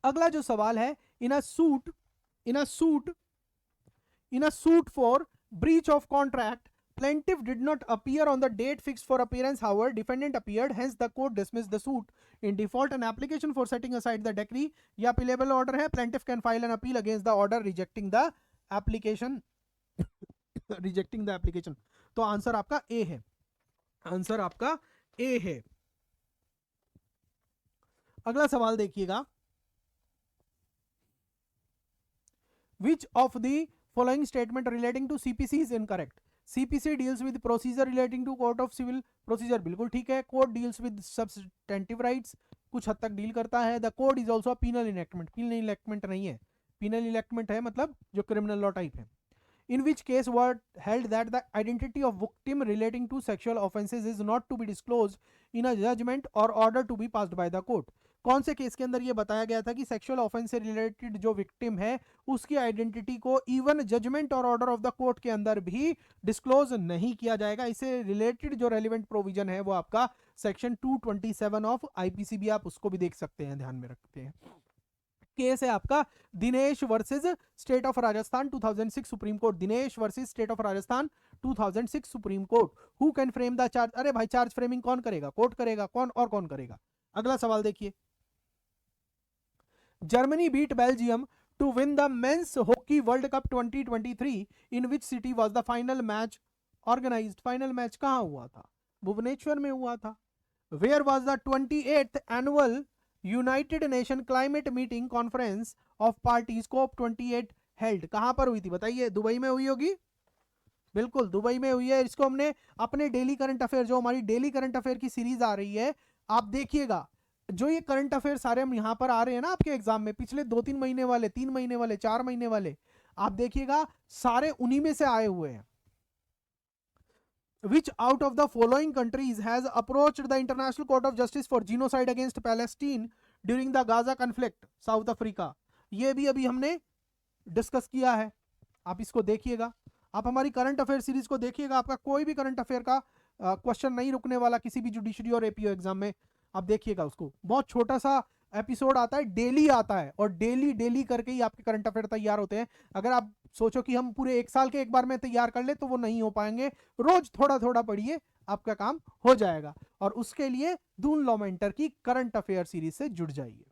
अगला जो सवाल है, in a suit in a suit for breach of contract, plaintiff did not appear on the date fixed for appearance. However, defendant appeared, hence the court dismissed the suit. In default, an application for setting aside the decree या appealable order है. Plaintiff can file an appeal against the order rejecting the application. rejecting the application. तो answer आपका A है, answer आपका A है. अगला सवाल देखिएगा. Which of the following statement relating to CPC is incorrect? CPC deals with procedure relating to court of civil procedure, बिल्कुल ठीक है. Code deals with substantive rights, कुछ हद तक डील करता है. The code is also a penal enactment. penal enactment नहीं है, penal enactment है मतलब जो criminal law type है. In which case were held that the identity of victim relating to sexual offences is not to be disclosed in a judgment or order to be passed by the court. कौन से case के अंदर ये बताया गया था कि sexual offence से रिलेटेड जो विक्टिम है उसकी आइडेंटिटी को इवन जजमेंट और ऑर्डर ऑफ द कोर्ट के अंदर भी डिस्क्लोज नहीं किया जाएगा. इससे रिलेटेड जो रेलिवेंट प्रोविजन है वो आपका सेक्शन 227 ऑफ आईपीसी भी आप उसको भी देख सकते हैं, ध्यान में रखते हैं. केस है आपका Dinesh versus state of Rajasthan 2006 supreme court. Dinesh versus state of Rajasthan 2006 supreme court. Who can frame the charge? अरे भाई चार्ज फ्रेमिंग कौन करेगा? कोर्ट करेगा. कौन और कौन करेगा? अगला सवाल देखिए. Germany beat Belgium to win the men's hockey World Cup 2023. In which city was the final match organized? Final match कहाँ हुआ था? भुवनेश्वर में हुआ था. Where was the 28th annual United Nations Climate Meeting Conference of Parties COP28 held? कहाँ पर हुई थी बताइए? दुबई में हुई होगी, बिल्कुल दुबई में हुई है. इसको हमने अपने डेली करंट अफेयर, जो हमारी डेली करंट अफेयर की सीरीज आ रही है, आप देखिएगा जो ये करंट अफेयर सारे हम यहां पर आ रहे हैं ना आपके एग्जाम में, पिछले 2-3 महीने वाले, 3 महीने वाले, 4 महीने वाले, आप देखिएगा सारे उन्हीं में से आए हुए हैं. Which out of the following countries has approached the International Court of Justice for Genocide against Palestine during the Gaza conflict? South Africa. ये भी अभी हमने डिस्कस किया है, आप इसको देखिएगा. आप हमारी करंट अफेयर सीरीज को देखिएगा, आपका कोई भी करंट अफेयर का क्वेश्चन नहीं रुकने वाला किसी भी जुडिशरी और एपीओ एग्जाम में. आप देखिएगा उसको, बहुत छोटा सा एपिसोड आता है, डेली आता है, और डेली डेली करके ही आपके करंट अफेयर तैयार होते हैं. अगर आप सोचो कि हम पूरे एक साल के एक बार में तैयार कर ले तो वो नहीं हो पाएंगे. रोज थोड़ा थोड़ा पढ़िए, आपका काम हो जाएगा. और उसके लिए दून लॉ मेंटर की करंट अफेयर सीरीज से जुड़ जाइए.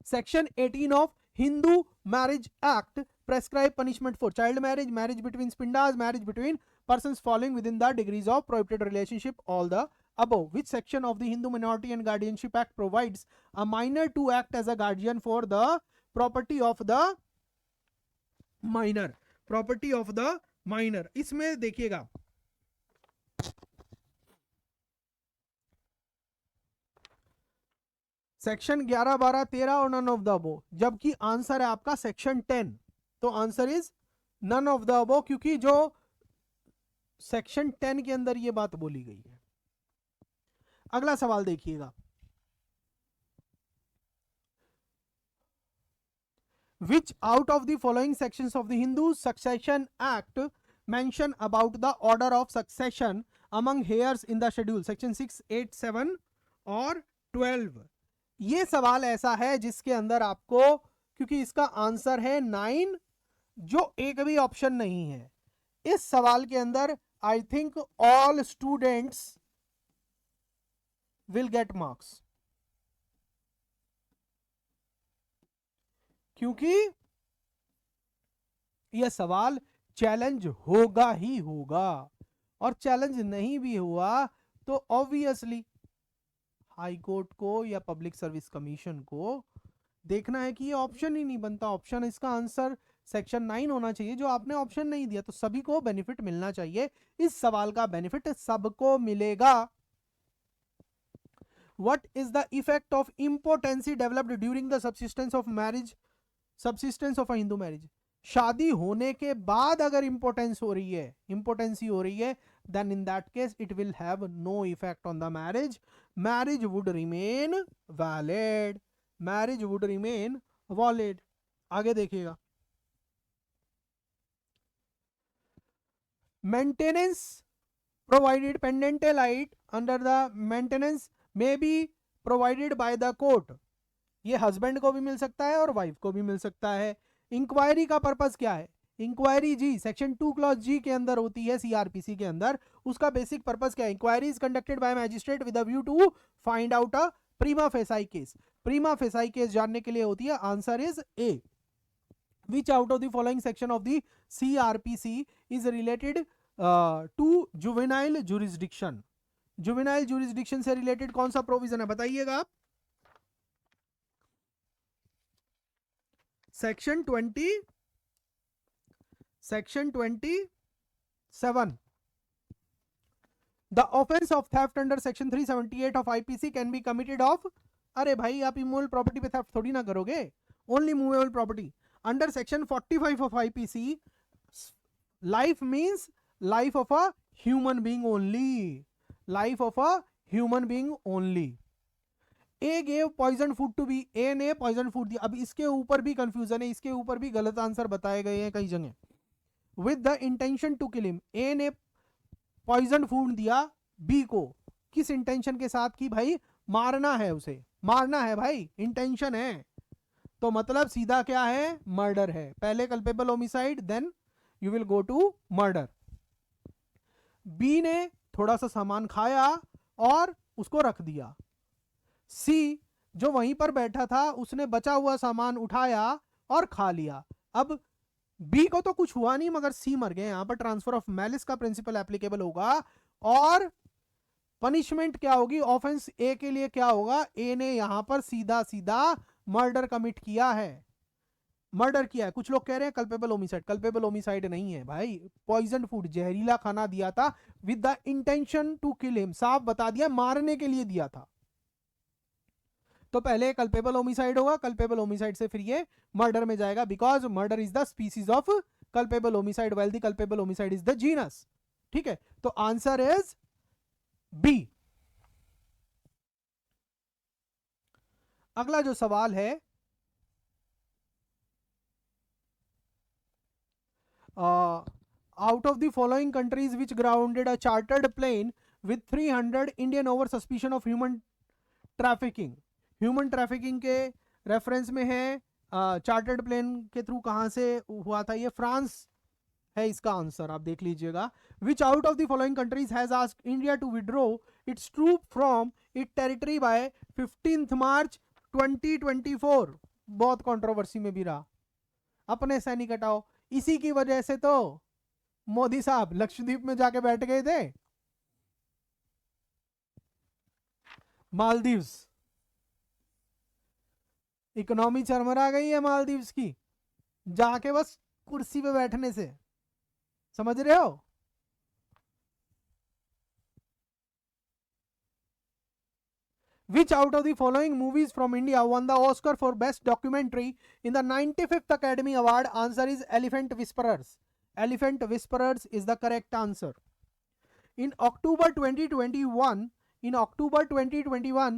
Section 18 of Hindu marriage act prescribe punishment for child marriage, marriage between spindas, marriage between persons falling within the degrees of prohibited relationship, all the above. Which section of the Hindu Minority and Guardianship Act provides a minor to act as a guardian for the property of the minor? Property of the minor. इसमें देखिएगा section 11, 12, 13 और none of the above, जबकि आंसर है आपका section 10. तो answer is none of the above, क्योंकि जो सेक्शन 10 के अंदर ये बात बोली गई है. अगला सवाल देखिएगा. Which out of the following sections of the Hindu Succession Act mention about the order of succession among heirs in the schedule? Section 6, 8, 7 और 12. ये सवाल ऐसा है जिसके अंदर आपको, क्योंकि इसका आंसर है 9, जो एक भी ऑप्शन नहीं है इस सवाल के अंदर, I think all students will get marks, क्योंकि यह सवाल चैलेंज होगा ही होगा, और चैलेंज नहीं भी हुआ तो ऑब्वियसली हाई कोर्ट को या पब्लिक सर्विस कमीशन को देखना है कि ये ऑप्शन ही नहीं बनता. ऑप्शन, इसका आंसर सेक्शन 9 होना चाहिए, जो आपने ऑप्शन नहीं दिया. तो सभी को बेनिफिट मिलना चाहिए, इस सवाल का बेनिफिट सबको मिलेगा. What is the effect of impotency developed during the subsistence of marriage, subsistence of a Hindu marriage? शादी होने के बाद अगर इंपोर्टेंसी हो रही है, then in that case it will have no effect on the marriage. Marriage would remain valid. Marriage would remain valid. आगे देखिएगा. Maintenance provided parental right under the maintenance may be provided by the court. ये husband को भी मिल सकता है और wife को भी मिल सकता है. इंक्वायरी का पर्पस क्या है? इंक्वायरी जी सेक्शन 2 क्लॉज जी के अंदर होती है सीआरपीसी के अंदर। उसका बेसिक पर्पस क्या है? Inquiry is conducted by magistrate with a view to find out a prima facie case. Prima facie case जानने के लिए होती है। Answer is A. Which out of the following section of the CRPC is related to juvenile jurisdiction? Juvenile jurisdiction से related कौन सा provision है बताइएगा आप। Section 27। The offence of theft under section 378 of IPC can be committed of. अरे भाई आप immovable property पे थेफ्ट थोड़ी ना करोगे, only movable property. Under section 45 of IPC life means life of a human being only, life of a human being only. A gave poison food to B, A ने poison food दिया। अब इसके ऊपर भी confusion है, इसके ऊपर भी गलत आंसर बताए गए हैं कई जगह। With the intention to kill him, A ने पॉइजन फूड दिया बी को, किस इंटेंशन के साथ? कि भाई मारना है उसे, मारना है भाई, इंटेंशन है। तो मतलब सीधा क्या है? मर्डर है। पहले culpable homicide, then you will go to murder. B ने थोड़ा सा सामान खाया और उसको रख दिया। सी जो वहीं पर बैठा था उसने बचा हुआ सामान उठाया और खा लिया। अब बी को तो कुछ हुआ नहीं मगर सी मर गए। यहां पर ट्रांसफर ऑफ मैलिस का प्रिंसिपल एप्लीकेबल होगा और पनिशमेंट क्या होगी? ऑफेंस ए के लिए क्या होगा? ए ने यहां पर सीधा सीधा मर्डर कमिट किया है, मर्डर किया है। कुछ लोग कह रहे हैं कल्पेबल होमिसाइड, कल्पेबल होमिसाइड नहीं है भाई। पॉइजन फूड, जहरीला खाना दिया था with the intention to kill him, साफ बता दिया मारने के लिए दिया था। तो पहले कल्पेबल होमिसाइड होगा, कल्पेबल होमिसाइड से फिर ये मर्डर में जाएगा, because murder is the species of culpable homicide while the culpable homicide is the genus. ठीक है, तो आंसर इज बी। अगला जो सवाल है, out of the following countries which grounded a chartered plane with 300 Indian over suspicion of human trafficking. Human trafficking के reference में है, चार्टर्ड प्लेन के थ्रू कहां से हुआ था? ये फ्रांस है इसका आंसर, आप देख लीजिएगा। Which out of the following countries has asked India to withdraw its troop from it territory by 15 March 2024? बहुत कंट्रोवर्सी में भी रहा। अपने सैनिक हटाओ, इसी की वजह से तो मोदी साहब लक्षद्वीप में जाके बैठ गए थे। मालदीव्स, इकोनॉमी चरमरा गई है मालदीव्स की, जाके बस कुर्सी पे बैठने से, समझ रहे हो? Which out of the following movies from India won the Oscar for Best Documentary in the 95th Academy Award? Answer is Elephant Whisperers. Elephant Whisperers is the correct answer. In October 2021,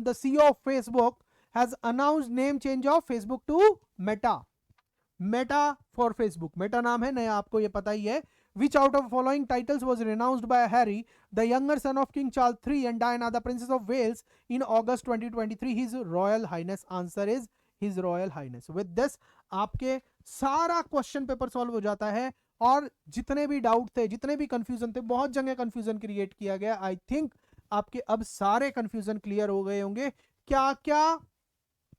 the CEO of Facebook has announced name change of Facebook to Meta. Meta for Facebook. Meta नाम है नया, आपको ये पता ही है। Which out of following titles was renounced by Harry, the younger son of King Charles III and Diana, the Princess of Wales, in August 2023? His Royal Highness. Answer is His Royal Highness. With this, आपके सारा question paper solve हो जाता है और जितने भी doubt थे, जितने भी कंफ्यूजन थे, बहुत जगह कंफ्यूजन क्रिएट किया गया। आई थिंक आपके अब सारे कंफ्यूजन क्लियर हो गए होंगे। क्या क्या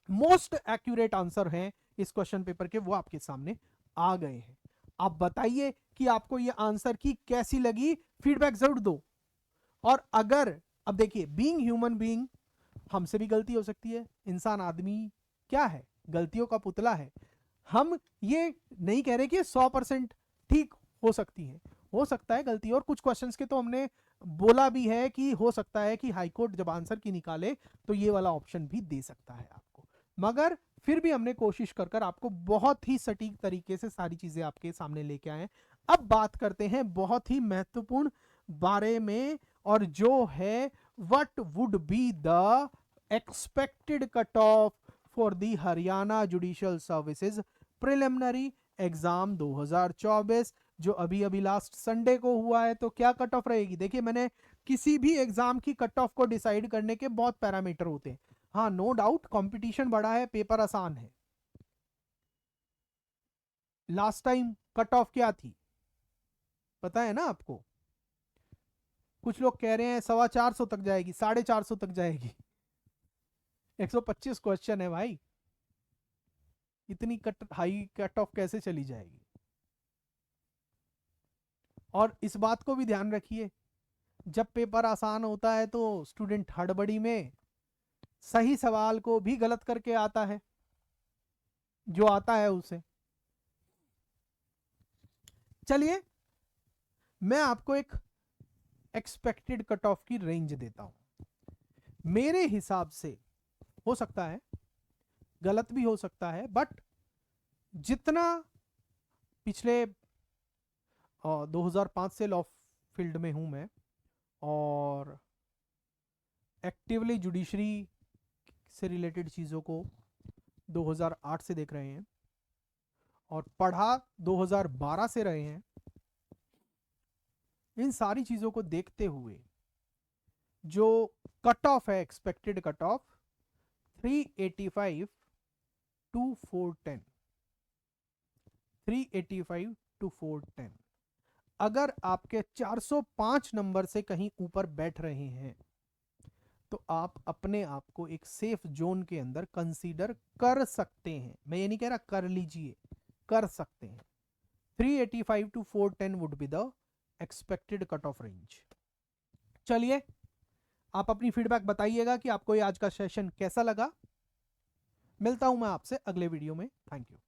मोस्ट एक्यूरेट आंसर हैं इस क्वेश्चन पेपर के, वो आपके सामने आ गए हैं। आप बताइए कि आपको ये आंसर की कैसी लगी, फीडबैक जरूर दो। और अगर अब देखिए, बीइंग ह्यूमन बीइंग, हमसे भी गलती हो सकती है। इंसान आदमी क्या है? गलतियों का पुतला है। हम ये नहीं कह रहे कि 100% ठीक हो सकती है, हो सकता है गलती। और कुछ क्वेश्चंस के तो हमने बोला भी है कि हो सकता है कि हाईकोर्ट जब आंसर की निकाले तो ये वाला ऑप्शन भी दे सकता है आपको, मगर फिर भी हमने कोशिश कर कर आपको बहुत ही सटीक तरीके से सारी चीजें आपके सामने लेके आए। अब बात करते हैं बहुत ही महत्वपूर्ण बारे में, और जो है what would be the expected cut of for the Haryana judicial services preliminary exam 2024, जो अभी अभी लास्ट संडे को हुआ है। तो क्या कट ऑफ रहेगी? देखिए, मैंने किसी भी एग्जाम की कट ऑफ को डिसाइड करने के बहुत पैरामीटर होते हैं। हाँ, नो डाउट कंपटीशन बड़ा है, पेपर आसान है, लास्ट टाइम कट ऑफ क्या थी पता है ना आपको? कुछ लोग कह रहे हैं 450 तक जाएगी, 450 तक जाएगी। 125 क्वेश्चन है भाई, इतनी हाई कट ऑफ कैसे चली जाएगी? और इस बात को भी ध्यान रखिए, जब पेपर आसान होता है तो स्टूडेंट हड़बड़ी में सही सवाल को भी गलत करके आता है, जो आता है उसे। चलिए मैं आपको एक एक्सपेक्टेड कट ऑफ की रेंज देता हूं। मेरे हिसाब से हो सकता है गलत भी हो सकता है, बट जितना पिछले 2005 से लॉ फील्ड में हूं मैं, और एक्टिवली जुडिशरी से रिलेटेड चीज़ों को 2008 से देख रहे हैं और पढ़ा 2012 से रहे हैं, इन सारी चीज़ों को देखते हुए जो कट ऑफ है, expected cut off 385 to 410, 385 to 410। अगर आपके 405 नंबर से कहीं ऊपर बैठ रहे हैं तो आप अपने आप को एक सेफ जोन के अंदर कंसीडर कर सकते हैं। मैं ये नहीं कह रहा कर लीजिए, कर सकते हैं। 385 to 410 would be the expected cut off range. चलिए आप अपनी फीडबैक बताइएगा कि आपको ये आज का सेशन कैसा लगा। मिलता हूं मैं आपसे अगले वीडियो में। Thank you.